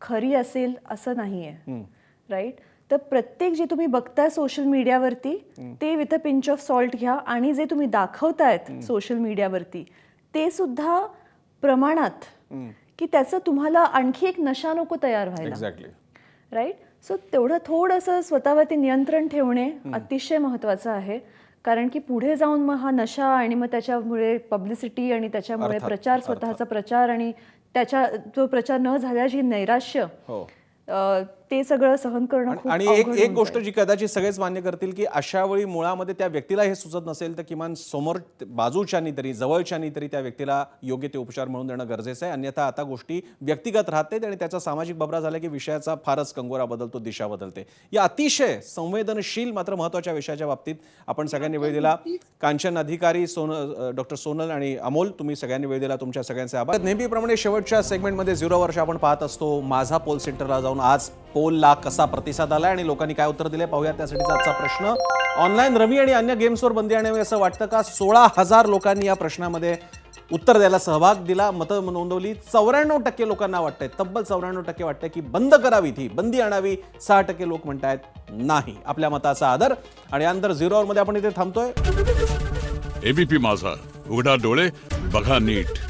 खरी असेल असं नाही आहे, राईट? तर प्रत्येक जे तुम्ही बघताय सोशल मीडियावरती ते with a pinch of salt घ्या, आणि जे तुम्ही दाखवतायत सोशल मीडियावरती ते सुद्धा प्रमाणात, की त्याचं तुम्हाला आणखी एक नशा नको तयार व्हायला, राईट? सो तेवढं थोडंसं स्वतःवरती नियंत्रण ठेवणे अतिशय महत्त्वाचं आहे, कारण की पुढे जाऊन मग हा नशा आणि मग त्याच्यामुळे पब्लिसिटी आणि त्याच्यामुळे प्रचार, स्वतःचा प्रचार आणि त्याच्या तो प्रचार न झाल्याची नैराश्य, ते सगळं सहन करणं खूप आणि एक गोष्ट जी कदाचित सगळेच मान्य करतील की अशा वेळी मुळामध्ये त्या व्यक्तीला हे सुचत नसेल तर किमान समोर बाजूच्यानी तरी जवळच्यानी तरी त्या व्यक्तीला योग्य ते उपचार मिळवून देणं गरजेचं आहे. अन्यथा आता गोष्टी व्यक्तिगत राहतात आणि त्याचा सामाजिक बबरा झाला की विषयाचा फारच कंगोरा बदलतो, दिशा बदलते. या अतिशय संवेदनशील मात्र महत्त्वाच्या विषयाच्या बाबतीत आपण सगळ्यांनी वेळ दिला. कांचन अधिकारी, डॉक्टर सोनल आणि अमोल, तुम्ही सगळ्यांनी वेळ दिला, तुमच्या सगळ्यांचे आभार. नेहमीप्रमाणे शेवटच्या सेगमेंटमध्ये 0 वर्ष आपण पाहत असतो माझा पोल सेंटरला जाऊन आज पोलला कसा प्रतिसाद आला आणि लोकांनी काय उत्तर दिले पाहूया. त्यासाठीचा आजचा प्रश्न, ऑनलाईन रमी आणि अन्य गेम्सवर बंदी आणावी असं वाटतं का? 16,000 लोकांनी या प्रश्नामध्ये उत्तर द्यायला सहभाग दिला, मतं नोंदवली. 94% लोकांना वाटतंय, तब्बल 94% वाटतंय की बंद करावी, ती बंदी आणावी. 6% लोक म्हणतायत नाही. आपल्या मताचा आदर. आणि यानंतर 0 आवर मध्ये आपण इथे थांबतोय. एबीपी माझा, उघडा डोळे बघा नीट.